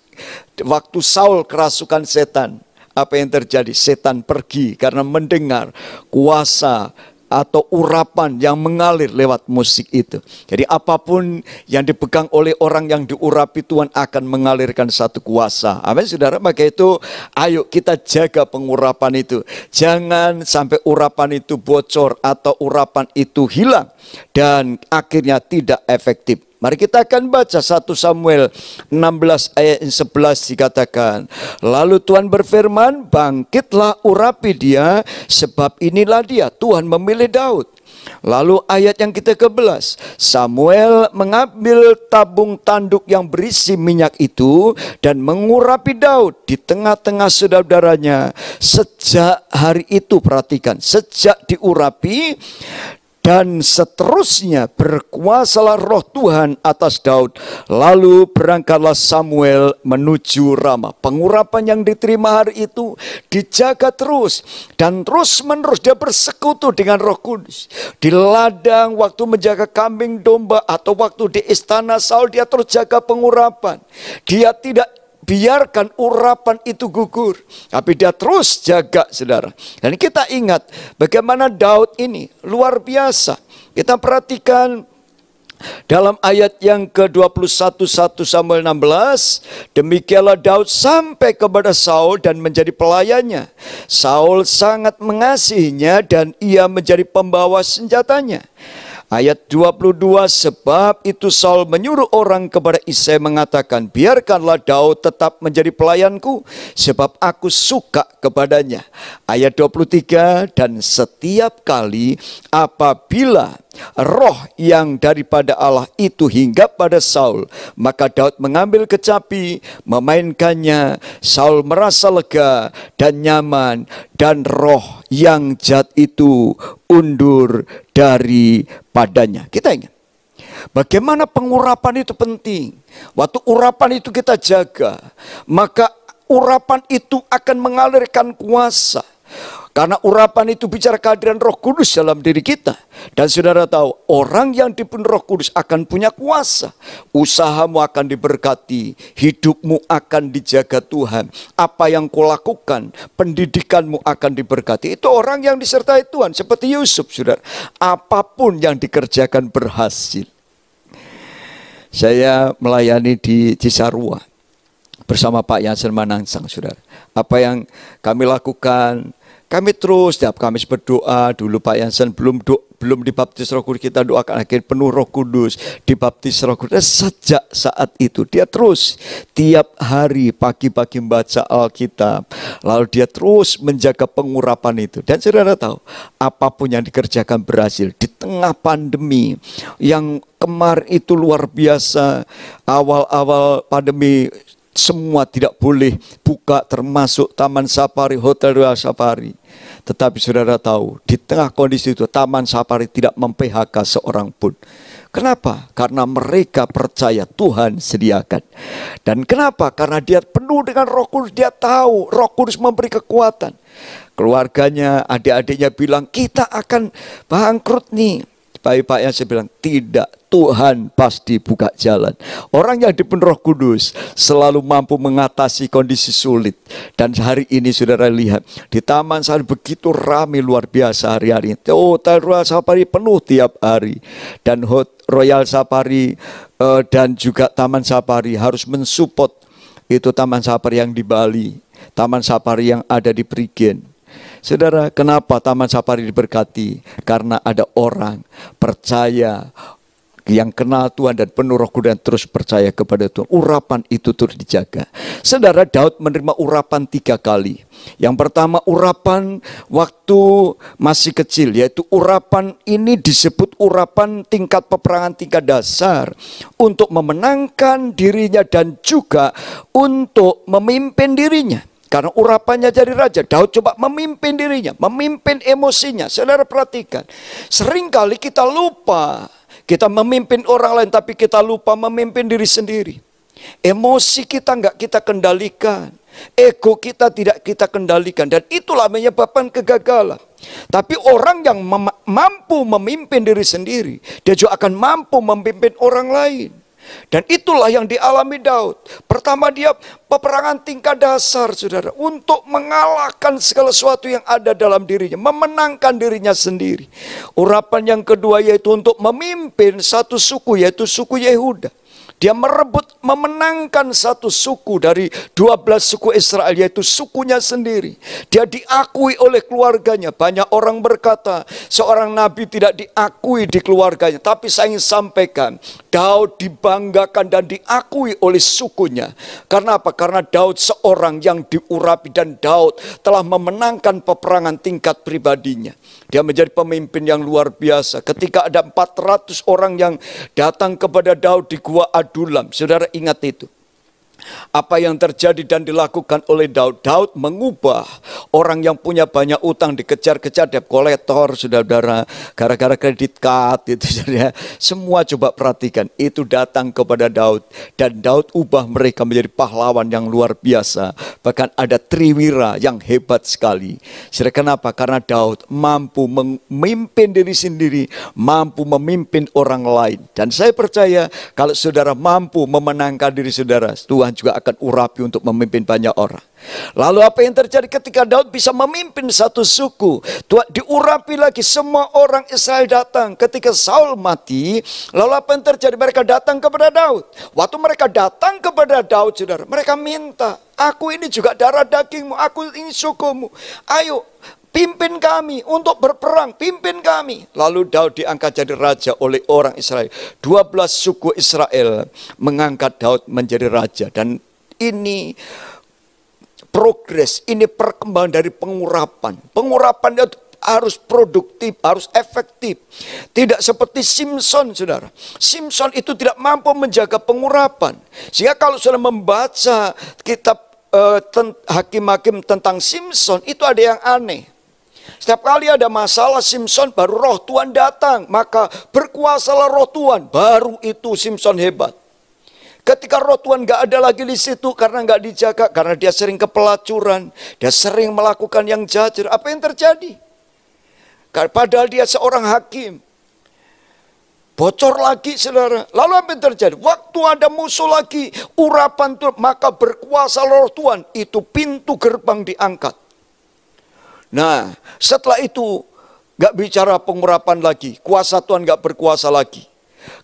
Waktu Saul kerasukan setan, apa yang terjadi? Setan pergi karena mendengar kuasa atau urapan yang mengalir lewat musik itu. Jadi apapun yang dipegang oleh orang yang diurapi, Tuhan akan mengalirkan satu kuasa. Amin, saudara. Maka itu ayo kita jaga pengurapan itu. Jangan sampai urapan itu bocor atau urapan itu hilang dan akhirnya tidak efektif. Mari kita akan baca 1 Samuel 16 ayat 11 dikatakan. Lalu Tuhan berfirman, bangkitlah urapi dia, sebab inilah dia. Tuhan memilih Daud. Lalu ayat yang ke-11, Samuel mengambil tabung tanduk yang berisi minyak itu dan mengurapi Daud di tengah-tengah saudara-saudaranya. Sejak hari itu, perhatikan, sejak diurapi dan seterusnya berkuasalah roh Tuhan atas Daud. Lalu berangkatlah Samuel menuju Rama. Pengurapan yang diterima hari itu dijaga terus. Dan terus menerus dia bersekutu dengan Roh Kudus. Di ladang waktu menjaga kambing domba atau waktu di istana Saul, dia terus jaga pengurapan. Dia tidak biarkan urapan itu gugur, tapi dia terus jaga, saudara. Dan kita ingat bagaimana Daud ini luar biasa. Kita perhatikan Dalam ayat yang ke-21 1 Samuel 16, demikianlah Daud sampai kepada Saul dan menjadi pelayannya. Saul sangat mengasihinya dan ia menjadi pembawa senjatanya. Ayat 22, sebab itu Saul menyuruh orang kepada Isai mengatakan, biarkanlah Daud tetap menjadi pelayanku, sebab aku suka kepadanya. Ayat 23, dan setiap kali apabila roh yang daripada Allah itu hinggap pada Saul, maka Daud mengambil kecapi, memainkannya. Saul merasa lega dan nyaman, dan roh yang jahat itu undur daripadanya. Kita ingat bagaimana pengurapan itu penting. Waktu urapan itu kita jaga, maka urapan itu akan mengalirkan kuasa. Karena urapan itu bicara kehadiran Roh Kudus dalam diri kita. Dan saudara tahu, orang yang dipenuhi Roh Kudus akan punya kuasa. Usahamu akan diberkati, hidupmu akan dijaga Tuhan. Apa yang kau lakukan, pendidikanmu akan diberkati. Itu orang yang disertai Tuhan, seperti Yusuf, saudara. Apapun yang dikerjakan berhasil. Saya melayani di Cisarua bersama Pak Yansen Manangsang, saudara. Apa yang kami lakukan, kami terus setiap Kamis berdoa. Dulu Pak Yansen belum dibaptis Roh Kudus, kita doakan akhir penuh Roh Kudus, dibaptis Roh Kudus. Dan sejak saat itu dia terus tiap hari pagi-pagi membaca Alkitab. Lalu dia terus menjaga pengurapan itu. Dan saudara tahu, apapun yang dikerjakan berhasil di tengah pandemi yang kemarin itu luar biasa. Awal-awal pandemi semua tidak boleh buka, termasuk Taman Safari, Hotel Royal Safari. Tetapi saudara tahu, di tengah kondisi itu Taman Safari tidak mem-PHK seorang pun. Kenapa? Karena mereka percaya Tuhan sediakan. Dan kenapa? Karena dia penuh dengan Roh Kudus. Dia tahu Roh Kudus memberi kekuatan. Keluarganya, adik-adiknya bilang, kita akan bangkrut nih. Baik-baik yang saya bilang, tidak, Tuhan pasti buka jalan. Orang yang dipenuhi Roh Kudus selalu mampu mengatasi kondisi sulit. Dan hari ini saudara lihat, di Taman Safari begitu ramai luar biasa hari-hari. Hotel Royal Safari penuh tiap hari. Dan Royal Safari dan juga Taman Safari harus mensupport itu Taman Safari yang di Bali, Taman Safari yang ada di Prigen. Saudara, kenapa Taman Safari diberkati? Karena ada orang percaya, yang kenal Tuhan dan penuh Roh Kudus dan terus percaya kepada Tuhan. Urapan itu terus dijaga. Saudara, Daud menerima urapan 3 kali. Yang pertama urapan waktu masih kecil, yaitu urapan ini disebut urapan tingkat peperangan tingkat dasar untuk memenangkan dirinya dan juga untuk memimpin dirinya. Karena urapannya jadi raja, Daud coba memimpin dirinya, memimpin emosinya. Saudara perhatikan, seringkali kita lupa, kita memimpin orang lain tapi kita lupa memimpin diri sendiri. Emosi kita enggak kita kendalikan, ego kita tidak kita kendalikan, dan itulah menyebabkan kegagalan. Tapi orang yang mampu memimpin diri sendiri, dia juga akan mampu memimpin orang lain. Dan itulah yang dialami Daud. Pertama dia peperangan tingkat dasar, saudara, untuk mengalahkan segala sesuatu yang ada dalam dirinya, memenangkan dirinya sendiri. Urapan yang kedua yaitu untuk memimpin satu suku, yaitu suku Yehuda. Dia merebut, memenangkan satu suku dari 12 suku Israel, yaitu sukunya sendiri. Dia diakui oleh keluarganya. Banyak orang berkata, seorang nabi tidak diakui di keluarganya. Tapi saya ingin sampaikan, Daud dibanggakan dan diakui oleh sukunya. Karena apa? Karena Daud seorang yang diurapi, dan Daud telah memenangkan peperangan tingkat pribadinya. Dia menjadi pemimpin yang luar biasa. Ketika ada 400 orang yang datang kepada Daud di Gua Adulam, saudara ingat itu. Apa yang terjadi dan dilakukan oleh Daud? Daud mengubah orang yang punya banyak utang, dikejar-kejar debt collector, saudara, gara-gara kredit card itu, saudara. Semua coba perhatikan, itu datang kepada Daud, dan Daud ubah mereka menjadi pahlawan yang luar biasa. Bahkan ada triwira yang hebat sekali. Saudara, kenapa? Karena Daud mampu memimpin diri sendiri, mampu memimpin orang lain. Dan saya percaya kalau saudara mampu memenangkan diri saudara, Tuhan Tuhan juga akan urapi untuk memimpin banyak orang. Lalu apa yang terjadi ketika Daud bisa memimpin satu suku? Tuhan diurapi lagi, semua orang Israel datang. Ketika Saul mati, lalu apa yang terjadi? Mereka datang kepada Daud. Waktu mereka datang kepada Daud, saudara, mereka minta, aku ini juga darah dagingmu, aku ini sukumu. Ayo, pimpin kami untuk berperang, pimpin kami. Lalu Daud diangkat jadi raja oleh orang Israel. 12 suku Israel mengangkat Daud menjadi raja. Dan ini progres, ini perkembangan dari pengurapan. Pengurapan itu harus produktif, harus efektif. Tidak seperti Simson, saudara. Simson itu tidak mampu menjaga pengurapan. Sehingga kalau saudara membaca kitab hakim-hakim tentang Simson, itu ada yang aneh. Setiap kali ada masalah Simson, baru roh Tuhan datang. Maka berkuasalah roh Tuhan, baru itu Simson hebat. Ketika roh Tuhan gak ada lagi di situ karena gak dijaga, karena dia sering kepelacuran, dia sering melakukan yang jahat. Apa yang terjadi? Padahal dia seorang hakim. Bocor lagi, saudara. Lalu apa yang terjadi? Waktu ada musuh lagi, urapan Tuhan, maka berkuasa roh Tuhan. Itu pintu gerbang diangkat. Nah, setelah itu gak bicara pengurapan lagi. Kuasa Tuhan gak berkuasa lagi.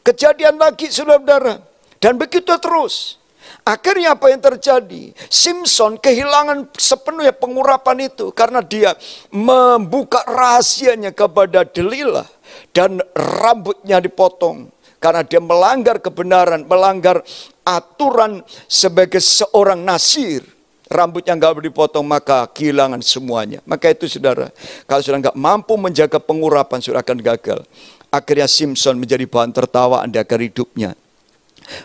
Kejadian lagi, saudara-saudara. Dan begitu terus. Akhirnya apa yang terjadi? Simson kehilangan sepenuhnya pengurapan itu. Karena dia membuka rahasianya kepada Delilah. Dan rambutnya dipotong. Karena dia melanggar kebenaran, melanggar aturan sebagai seorang nasir. Rambutnya nggak dipotong, maka kehilangan semuanya. Maka itu saudara, kalau saudara nggak mampu menjaga pengurapan, saudara akan gagal. Akhirnya Simson menjadi bahan tertawaan di akhir hidupnya.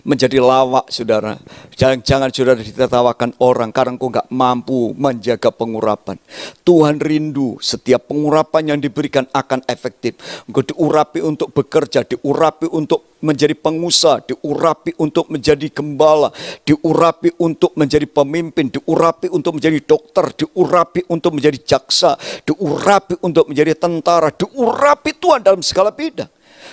Menjadi lawak, saudara. Jangan saudara ditertawakan orang karena engkau nggak mampu menjaga pengurapan. Tuhan rindu setiap pengurapan yang diberikan akan efektif. Engkau diurapi untuk bekerja, diurapi untuk menjadi pengusaha, diurapi untuk menjadi gembala, diurapi untuk menjadi pemimpin, diurapi untuk menjadi dokter, diurapi untuk menjadi jaksa, diurapi untuk menjadi tentara, diurapi Tuhan dalam segala bidang.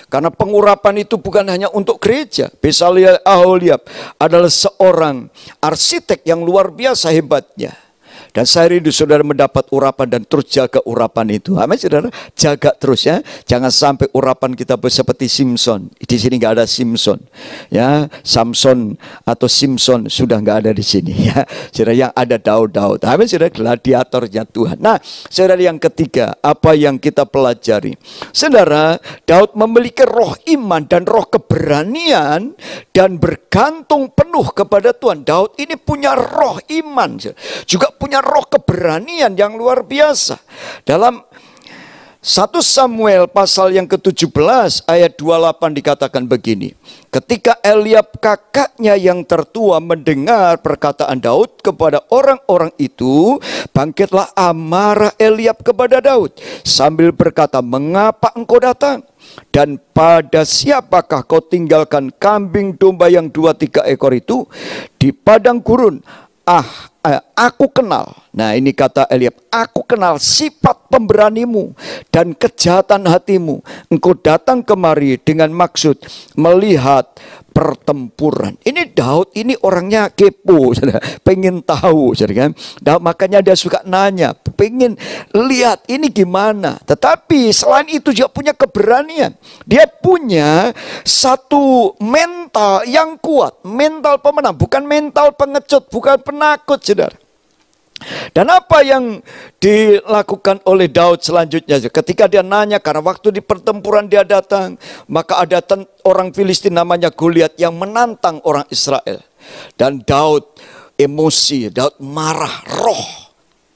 Karena pengurapan itu bukan hanya untuk gereja. Besaleel Aholiab adalah seorang arsitek yang luar biasa hebatnya. Dan saya rindu saudara mendapat urapan dan terus jaga urapan itu. Amin, saudara. Jaga terus ya. Jangan sampai urapan kita seperti Simson. Di sini nggak ada Simson. Ya, Samson atau Simpson sudah nggak ada di sini. Ya, saudara, yang ada Daud. Amin, saudara, gladiatornya Tuhan. Nah, saudara, yang ketiga, apa yang kita pelajari? Saudara, Daud memiliki roh iman dan roh keberanian dan bergantung penuh kepada Tuhan. Daud ini punya roh iman, juga punya roh keberanian yang luar biasa. Dalam 1 Samuel pasal yang ke-17 ayat 28 dikatakan begini. Ketika Eliab kakaknya yang tertua mendengar perkataan Daud kepada orang-orang itu, bangkitlah amarah Eliab kepada Daud sambil berkata, mengapa engkau datang? Dan pada siapakah kau tinggalkan kambing domba yang 2-3 ekor itu di padang gurun? Aku kenal. Nah, ini kata Eliab, aku kenal sifat pemberanimu dan kejahatan hatimu. Engkau datang kemari dengan maksud melihat pertempuran. Ini Daud ini orangnya kepo, saudara. Pengen tahu, saudara, kan? Makanya dia suka nanya, pengen lihat ini gimana. Tetapi selain itu juga punya keberanian. Dia punya satu mental yang kuat, mental pemenang, bukan mental pengecut, bukan penakut, saudara. Dan apa yang dilakukan oleh Daud selanjutnya? Ketika dia nanya, karena waktu di pertempuran dia datang, maka ada orang Filistin namanya Goliat yang menantang orang Israel. Dan Daud emosi, Daud marah, roh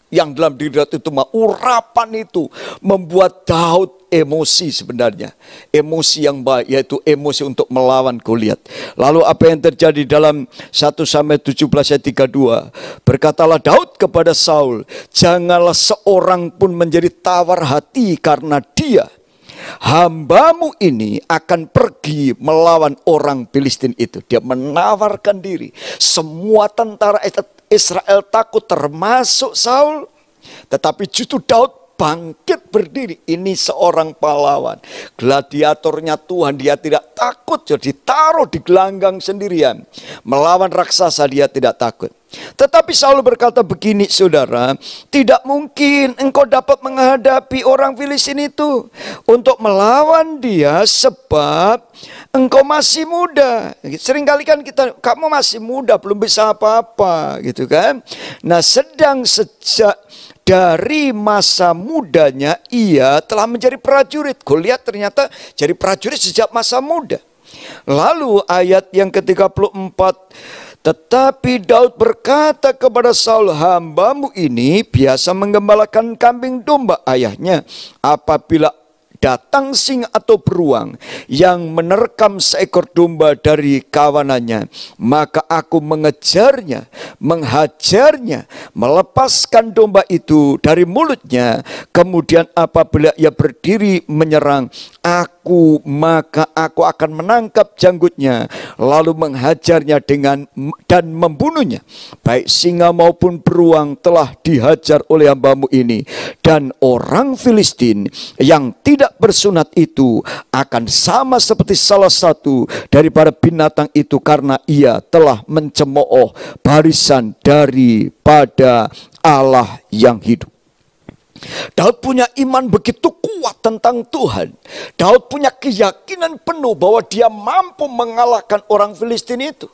yang dalam diri Daud itu, urapan itu membuat Daud emosi sebenarnya. Emosi yang baik, yaitu emosi untuk melawan Goliat. Lalu apa yang terjadi dalam 1 Samuel 17 ayat 32? Berkatalah Daud kepada Saul, janganlah seorang pun menjadi tawar hati karena dia. Hambamu ini akan pergi melawan orang Filistin itu. Dia menawarkan diri. Semua tentara Israel takut termasuk Saul. Tetapi justru Daud bangkit berdiri. Ini seorang pahlawan, gladiatornya Tuhan. Dia tidak takut, jadi taruh di gelanggang sendirian. Melawan raksasa dia tidak takut. Tetapi Saul berkata begini, saudara, tidak mungkin engkau dapat menghadapi orang Filistin itu untuk melawan dia, sebab engkau masih muda. Seringkali kan kamu masih muda, belum bisa apa-apa, gitu kan. Nah, sedang sejak dari masa mudanya ia telah menjadi prajurit. Goliat ternyata jadi prajurit sejak masa muda. Lalu ayat yang ke-34, tetapi Daud berkata kepada Saul, hambamu ini biasa menggembalakan kambing domba ayahnya. Apabila datang singa atau beruang yang menerkam seekor domba dari kawanannya, maka aku mengejarnya, menghajarnya, melepaskan domba itu dari mulutnya. Kemudian apabila ia berdiri menyerang aku, maka aku akan menangkap janggutnya, lalu menghajarnya dan membunuhnya. Baik singa maupun beruang telah dihajar oleh hambamu ini, dan orang Filistin yang tidak bersunat itu akan sama seperti salah satu daripada binatang itu, karena ia telah mencemooh barisan daripada Allah yang hidup. Daud punya iman begitu kuat tentang Tuhan. Daud punya keyakinan penuh bahwa dia mampu mengalahkan orang Filistin itu.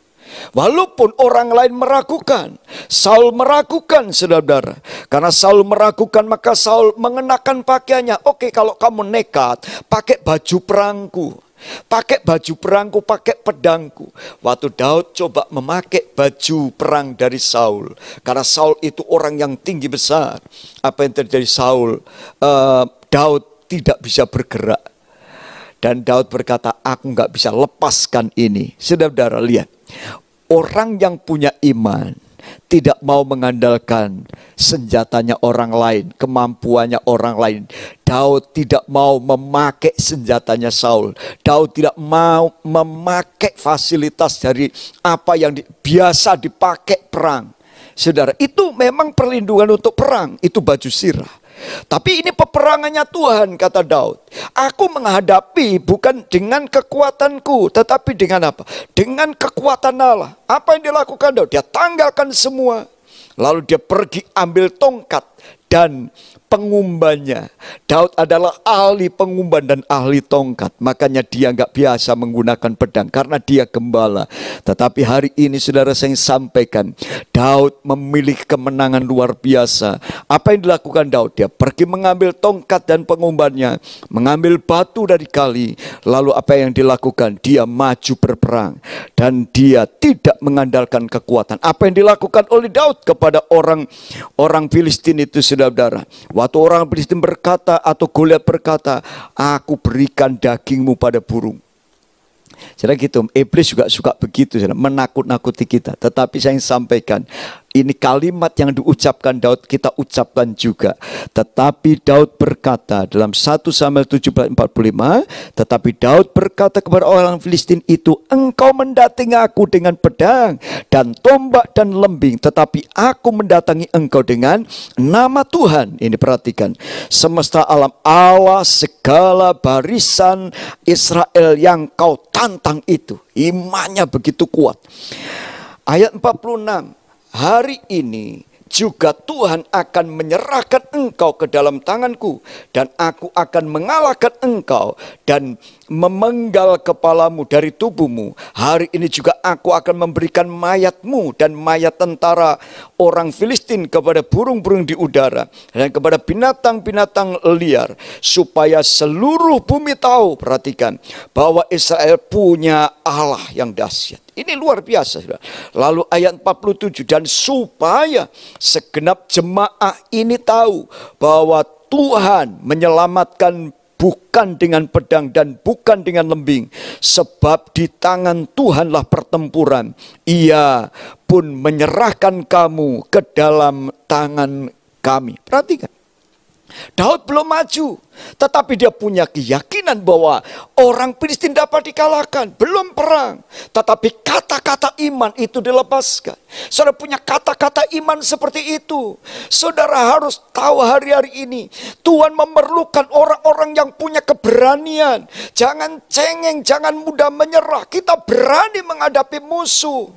Walaupun orang lain meragukan, Saul meragukan, saudara-saudara. Karena Saul meragukan, maka Saul mengenakan pakaiannya. Oke, kalau kamu nekat, pakai baju perangku. Pakai baju perangku, pakai pedangku. Waktu Daud coba memakai baju perang dari Saul, karena Saul itu orang yang tinggi besar. Apa yang terjadi? Daud tidak bisa bergerak. Dan Daud berkata, aku nggak bisa lepaskan ini. Saudara-saudara, lihat. Orang yang punya iman tidak mau mengandalkan senjatanya orang lain, kemampuannya orang lain. Daud tidak mau memakai senjatanya Saul. Daud tidak mau memakai fasilitas dari apa yang biasa dipakai perang. Saudara, itu memang perlindungan untuk perang, itu baju sirah. Tapi ini peperangannya Tuhan, kata Daud. Aku menghadapi bukan dengan kekuatanku, tetapi dengan apa? Dengan kekuatan Allah. Apa yang dilakukan Daud? Dia tanggalkan semua. Lalu dia pergi ambil tongkat dan pengumbannya. Daud adalah ahli pengumban dan ahli tongkat. Makanya dia nggak biasa menggunakan pedang, karena dia gembala. Tetapi hari ini saudara, saya sampaikan, Daud memiliki kemenangan luar biasa. Apa yang dilakukan Daud? Dia pergi mengambil tongkat dan pengumbannya, mengambil batu dari kali. Lalu apa yang dilakukan? Dia maju berperang. Dan dia tidak mengandalkan kekuatan. Apa yang dilakukan oleh Daud kepada orang Filistin itu, saudara-saudara? Waktu orang Filistin berkata, atau Goliat berkata, aku berikan dagingmu pada burung. Jadi gitu, iblis juga suka begitu, menakut-nakuti kita. Tetapi saya sampaikan, ini kalimat yang diucapkan Daud, kita ucapkan juga. Tetapi Daud berkata dalam 1 Samuel 17:45, tetapi Daud berkata kepada orang Filistin itu, engkau mendatangi aku dengan pedang dan tombak dan lembing, tetapi aku mendatangi engkau dengan nama Tuhan. Ini perhatikan, semesta alam, Allah segala barisan Israel yang kau tantang itu. Imannya begitu kuat. Ayat 46, hari ini juga Tuhan akan menyerahkan engkau ke dalam tanganku, dan aku akan mengalahkan engkau dan memenggal kepalamu dari tubuhmu. Hari ini juga aku akan memberikan mayatmu dan mayat tentara orang Filistin kepada burung-burung di udara dan kepada binatang-binatang liar, supaya seluruh bumi tahu, perhatikan, bahwa Israel punya Allah yang dahsyat. Ini luar biasa. Lalu ayat 47, dan supaya segenap jemaah ini tahu bahwa Tuhan menyelamatkan bukan dengan pedang dan bukan dengan lembing, sebab di tangan Tuhanlah pertempuran. Ia pun menyerahkan kamu ke dalam tangan kami. Perhatikan, Daud belum maju, tetapi dia punya keyakinan bahwa orang Filistin dapat dikalahkan. Belum perang, tetapi kata-kata iman itu dilepaskan. Saudara punya kata-kata iman seperti itu. Saudara harus tahu hari-hari ini Tuhan memerlukan orang-orang yang punya keberanian. Jangan cengeng, jangan mudah menyerah. Kita berani menghadapi musuh.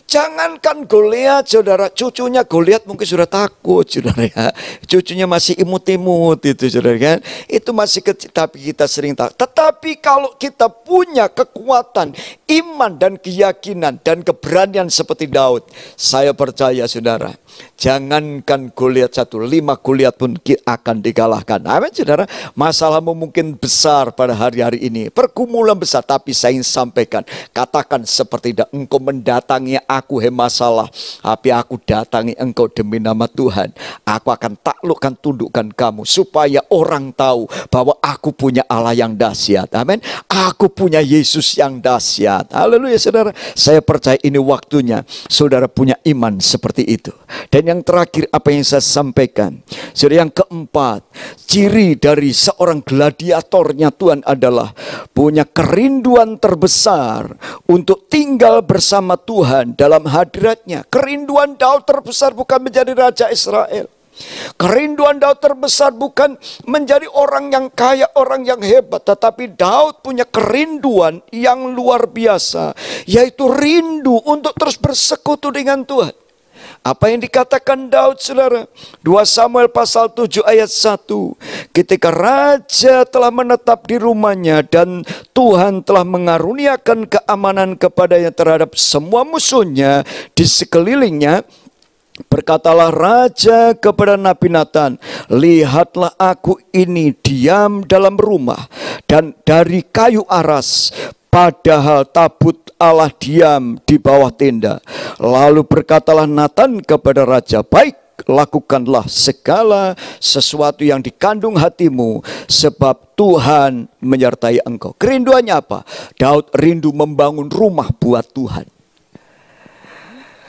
Jangankan Goliat, saudara, cucunya Goliat mungkin sudah takut, saudara ya. Cucunya masih imut-imut itu, saudara kan. Itu masih kecil, tapi kita sering takut. Tetapi kalau kita punya kekuatan, iman dan keyakinan dan keberanian seperti Daud, saya percaya, saudara, jangankan Goliat 1, 5 Goliat pun akan dikalahkan. Amin, saudara. Masalahmu mungkin besar pada hari-hari ini, pergumulan besar, tapi saya ingin sampaikan, katakan seperti engkau mendatangi aku he masalah, tapi aku datangi engkau demi nama Tuhan. Aku akan taklukkan, tundukkan kamu, supaya orang tahu bahwa aku punya Allah yang dahsyat. Amin. Aku punya Yesus yang dahsyat. Haleluya, saudara. Saya percaya ini waktunya saudara punya iman seperti itu. Dan yang terakhir apa yang saya sampaikan, saudara, yang keempat, ciri dari seorang gladiatornya Tuhan adalah punya kerinduan terbesar untuk tinggal bersama Tuhan dalam hadiratnya. Kerinduan Daud terbesar bukan menjadi raja Israel. Kerinduan Daud terbesar bukan menjadi orang yang kaya, orang yang hebat, tetapi Daud punya kerinduan yang luar biasa, yaitu rindu untuk terus bersekutu dengan Tuhan. Apa yang dikatakan Daud, saudara? 2 Samuel pasal 7 ayat 1. Ketika raja telah menetap di rumahnya dan Tuhan telah mengaruniakan keamanan kepadanya terhadap semua musuhnya di sekelilingnya, berkatalah raja kepada Nabi Nathan, lihatlah aku ini diam dalam rumah dan dari kayu aras, padahal tabut Allah diam di bawah tenda. Lalu berkatalah Nathan kepada raja, baik, lakukanlah segala sesuatu yang dikandung hatimu, sebab Tuhan menyertai engkau. Kerinduannya apa? Daud rindu membangun rumah buat Tuhan.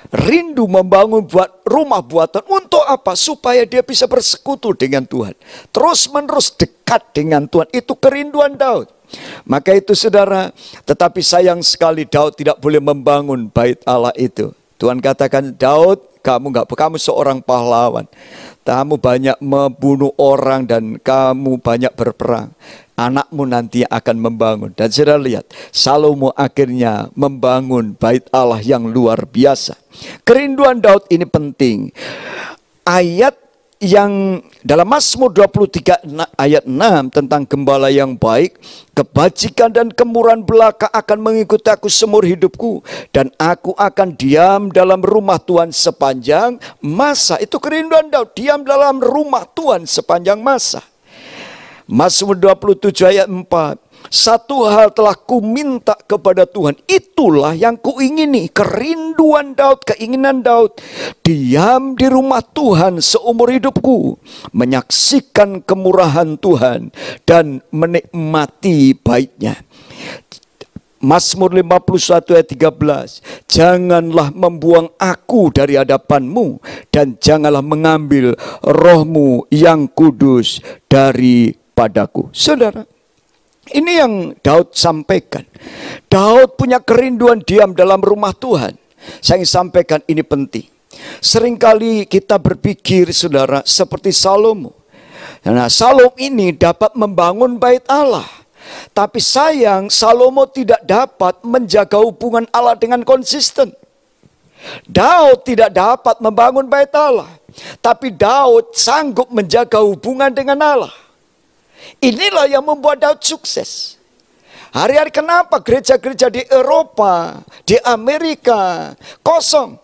Rindu membangun rumah buatan. Untuk apa? Supaya dia bisa bersekutu dengan Tuhan, terus menerus dekat dengan Tuhan. Itu kerinduan Daud. Maka itu, saudara, tetapi sayang sekali Daud tidak boleh membangun bait Allah itu. Tuhan katakan, Daud, kamu seorang pahlawan. Kamu banyak membunuh orang dan kamu banyak berperang. Anakmu nanti akan membangun. Dan saudara lihat, Salomo akhirnya membangun bait Allah yang luar biasa. Kerinduan Daud ini penting. Ayat yang dalam Mazmur 23 ayat 6 tentang gembala yang baik, kebajikan dan kemurahan belaka akan mengikuti aku seumur hidupku, dan aku akan diam dalam rumah Tuhan sepanjang masa. Itu kerinduan Daud, diam dalam rumah Tuhan sepanjang masa. Mazmur 27 ayat 4. Satu hal telah ku minta kepada Tuhan, itulah yang kuingini. Kerinduan Daud, keinginan Daud, diam di rumah Tuhan seumur hidupku, menyaksikan kemurahan Tuhan dan menikmati baitnya. Mazmur 51 ayat 13. Janganlah membuang aku dari hadapanmu, dan janganlah mengambil rohmu yang kudus daripadaku. Saudara, ini yang Daud sampaikan. Daud punya kerinduan diam dalam rumah Tuhan. Saya ingin sampaikan ini penting. Seringkali kita berpikir, saudara, seperti Salomo. Nah, Salomo ini dapat membangun bait Allah. Tapi sayang, Salomo tidak dapat menjaga hubungan Allah dengan konsisten. Daud tidak dapat membangun bait Allah, tapi Daud sanggup menjaga hubungan dengan Allah. Inilah yang membuat Daud sukses. Hari-hari kenapa gereja-gereja di Eropa, di Amerika kosong?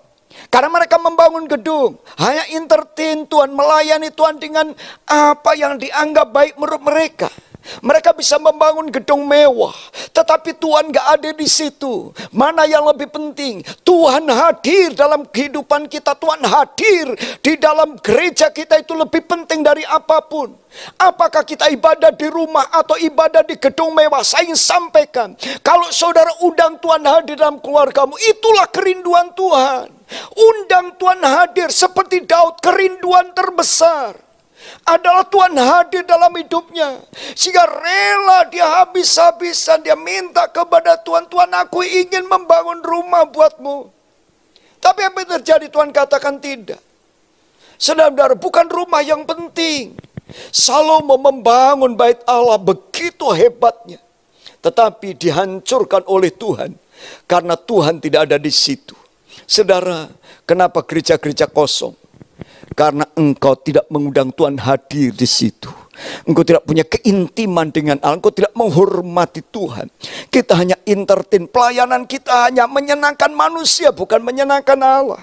Karena mereka membangun gedung, hanya entertain Tuhan, melayani Tuhan dengan apa yang dianggap baik menurut mereka. Mereka bisa membangun gedung mewah, tetapi Tuhan gak ada di situ. Mana yang lebih penting? Tuhan hadir dalam kehidupan kita. Tuhan hadir di dalam gereja kita, itu lebih penting dari apapun. Apakah kita ibadah di rumah atau ibadah di gedung mewah? Saya ingin sampaikan, kalau saudara undang Tuhan hadir dalam keluargamu, itulah kerinduan Tuhan. Undang Tuhan hadir seperti Daud, kerinduan terbesar. adalah Tuhan hadir dalam hidupnya. Sehingga rela dia habis-habisan, dia minta kepada Tuhan, Tuhan aku ingin membangun rumah buatmu. Tapi apa yang terjadi? Tuhan katakan tidak. Saudara-saudara, bukan rumah yang penting. Salomo membangun bait Allah begitu hebatnya, tetapi dihancurkan oleh Tuhan karena Tuhan tidak ada di situ. Saudara, kenapa gereja-gereja kosong? Karena engkau tidak mengundang Tuhan hadir di situ. Engkau tidak punya keintiman dengan Allah. Engkau tidak menghormati Tuhan. Kita hanya entertain. Pelayanan kita hanya menyenangkan manusia, bukan menyenangkan Allah.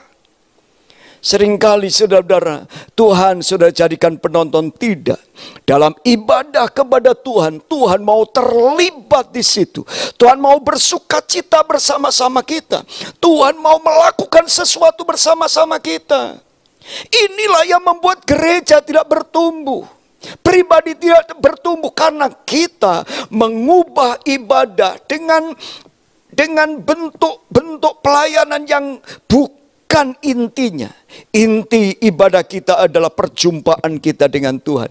Seringkali saudara-saudara, Tuhan sudah jadikan penonton tidak. Dalam ibadah kepada Tuhan, Tuhan mau terlibat di situ. Tuhan mau bersukacita bersama-sama kita. Tuhan mau melakukan sesuatu bersama-sama kita. Inilah yang membuat gereja tidak bertumbuh. Pribadi tidak bertumbuh karena kita mengubah ibadah dengan bentuk-bentuk pelayanan yang bukan intinya. Inti ibadah kita adalah perjumpaan kita dengan Tuhan.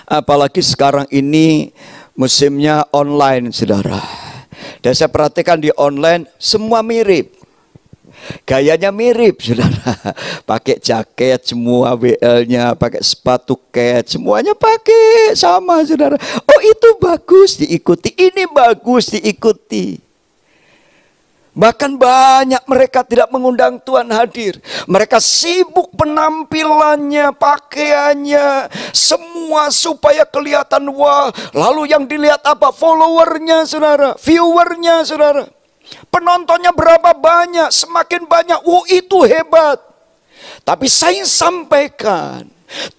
Apalagi sekarang ini musimnya online, saudara. Dan saya perhatikan di online semua mirip. Gayanya mirip, saudara. Pakai jaket semua WL-nya, pakai sepatu cat, semuanya pakai sama, saudara. Oh itu bagus diikuti, ini bagus diikuti. Bahkan banyak mereka tidak mengundang Tuhan hadir. Mereka sibuk penampilannya, pakaiannya, semua supaya kelihatan wah. Lalu yang dilihat apa? Followernya, saudara, viewernya, saudara. Penontonnya berapa banyak? Semakin banyak, itu hebat. Tapi saya sampaikan,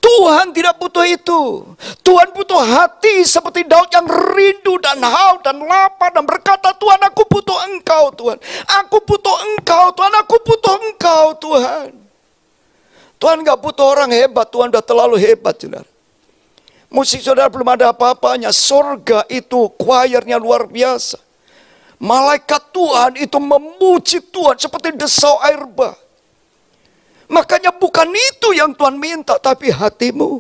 Tuhan tidak butuh itu. Tuhan butuh hati seperti Daud yang rindu dan haus dan lapar dan berkata, Tuhan aku butuh engkau Tuhan. Aku butuh engkau Tuhan, aku butuh engkau Tuhan. Tuhan gak butuh orang hebat, Tuhan udah terlalu hebat, saudara. Musik saudara belum ada apa-apanya. Surga itu choirnya luar biasa. Malaikat Tuhan itu memuji Tuhan seperti desau air bah. Makanya bukan itu yang Tuhan minta, tapi hatimu.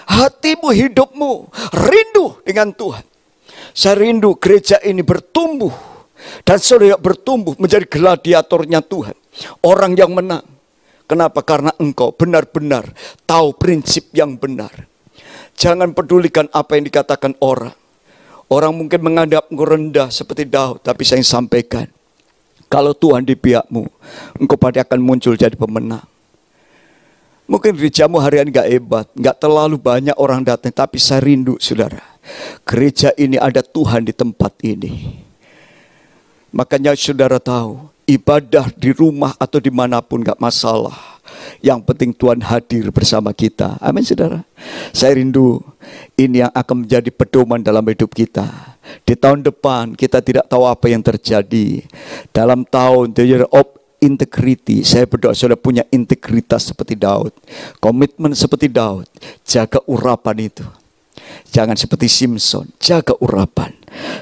Hatimu, hidupmu, rindu dengan Tuhan. Saya rindu gereja ini bertumbuh. Dan saudara bertumbuh menjadi gladiatornya Tuhan. Orang yang menang. Kenapa? Karena engkau benar-benar tahu prinsip yang benar. Jangan pedulikan apa yang dikatakan orang. Orang mungkin menganggap engkau rendah seperti Daud. Tapi saya sampaikan, kalau Tuhan di pihakmu, engkau pasti akan muncul jadi pemenang. Mungkin gerejamu hari ini gak hebat, gak terlalu banyak orang datang. Tapi saya rindu, saudara, gereja ini ada Tuhan di tempat ini. Makanya saudara tahu, ibadah di rumah atau dimanapun gak masalah. Yang penting Tuhan hadir bersama kita. Amin, saudara. Saya rindu ini yang akan menjadi pedoman dalam hidup kita. Di tahun depan kita tidak tahu apa yang terjadi. Dalam tahun the year of integrity, saya berdoa saudara punya integritas seperti Daud, komitmen seperti Daud. Jaga urapan itu. Jangan seperti Simpson, jaga urapan.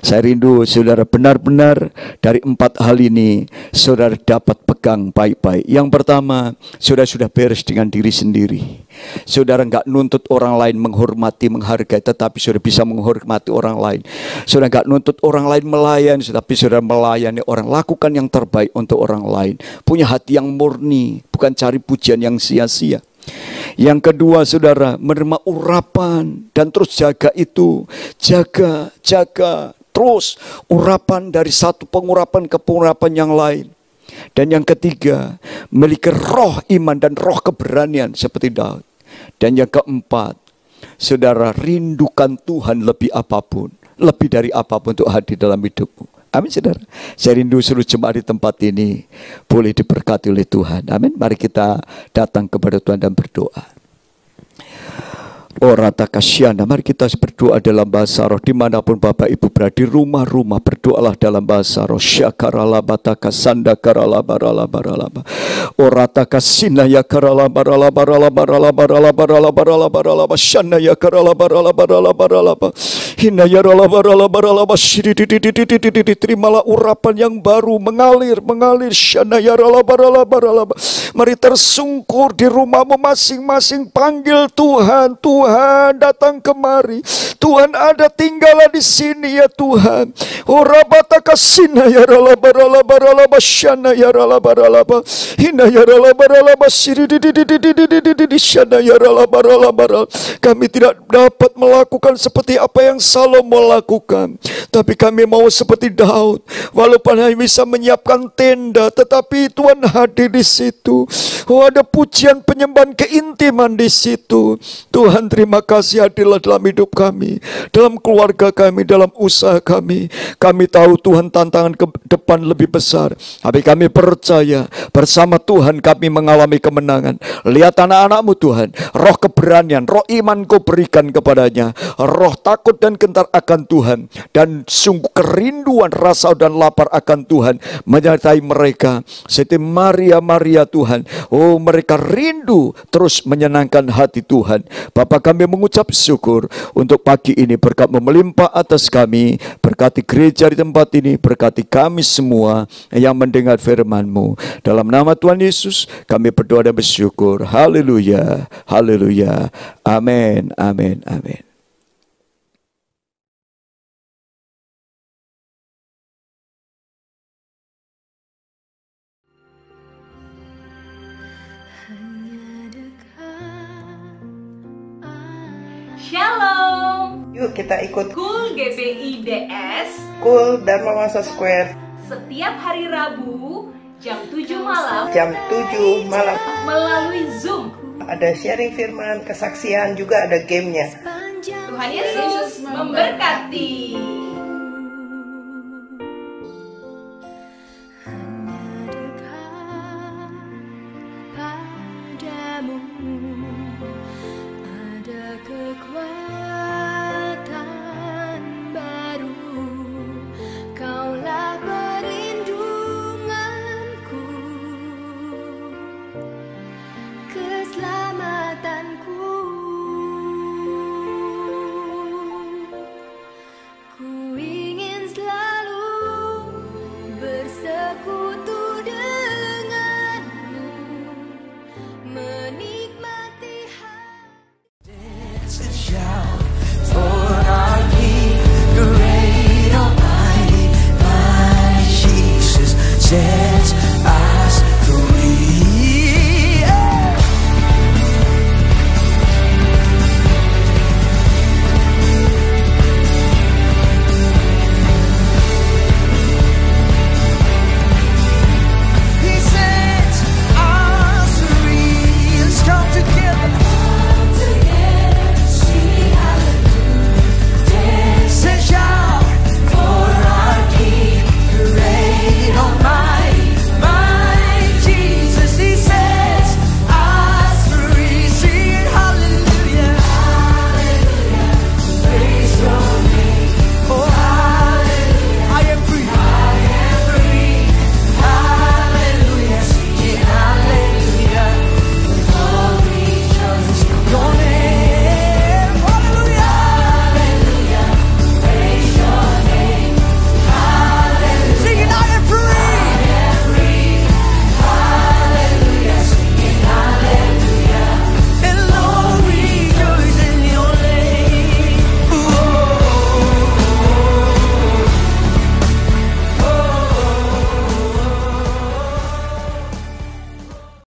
Saya rindu saudara benar-benar dari 4 hal ini saudara dapat pegang baik-baik. Yang pertama, saudara sudah beres dengan diri sendiri. Saudara enggak nuntut orang lain menghormati, menghargai, tetapi saudara bisa menghormati orang lain. Saudara enggak nuntut orang lain melayani, tetapi saudara melayani orang. Lakukan yang terbaik untuk orang lain. Punya hati yang murni, bukan cari pujian yang sia-sia. Yang kedua, saudara, menerima urapan dan terus jaga itu. Jaga terus urapan dari satu pengurapan ke pengurapan yang lain. Dan yang ketiga, memiliki roh iman dan roh keberanian seperti Daud. Dan yang keempat, saudara, rindukan Tuhan lebih dari apapun untuk hadir dalam hidupmu. Amin, saudara. Saya rindu seluruh jemaat di tempat ini boleh diberkati oleh Tuhan. Amin. Mari kita datang kepada Tuhan dan berdoa. Orata kasyana, mari kita berdoa dalam bahasa roh dimanapun Bapak Ibu berada, di rumah-rumah berdoalah dalam bahasa roh. Syakaralabata kasanda karalabaralabaralaba. Orata kasina ya karalabaralabaralabaralabaralabaralabaralabaralabaralabaralaba. Shana ya karalabaralabaralabaralabaralaba. Hina ya ralabaralabaralaba. Terimalah urapan yang baru mengalir. Shana ya ralabaralabaralaba. Mari tersungkur di rumahmu masing-masing, panggil Tuhan. Tuhan datang kemari. Tuhan ada, tinggallah di sini ya Tuhan. Orabata kasina ya ralabaralabaralaba. Shana ya ralabaralaba. Hina ya ralabaralaba. Shana ya ralabaralabaralaba. Kami tidak dapat melakukan seperti apa yang Salomo lakukan, tapi kami mau seperti Daud. Walaupun hanya bisa menyiapkan tenda, tetapi Tuhan hadir di situ. Oh, ada pujian, penyembahan, keintiman di situ. Tuhan, terima kasih hadirlah dalam hidup kami, dalam keluarga kami, dalam usaha kami. Kami tahu Tuhan tantangan ke depan lebih besar, tapi kami percaya bersama Tuhan kami mengalami kemenangan. Lihat anak-anak-Mu Tuhan, roh keberanian, roh iman Kau berikan kepadanya, roh takut dan gentar akan Tuhan, dan sungguh kerinduan, rasa dan lapar akan Tuhan menyertai mereka. Seperti Maria Tuhan, oh mereka rindu terus menyenangkan hati Tuhan. Bapa, kami mengucap syukur untuk pagi ini, berkat-Mu melimpah atas kami, berkati gereja di tempat ini, berkati kami semua yang mendengar firman-Mu. Dalam nama Tuhan Yesus kami berdoa dan bersyukur. Haleluya, haleluya, amin, amin, amin.
Shalom.
Yuk kita ikut
Cool GBIDS
Cool Dharma Wangsa Square
setiap hari Rabu jam 7 malam melalui Zoom.
Ada sharing firman, kesaksian, juga ada gamenya.
Tuhan Yesus memberkati.
Dance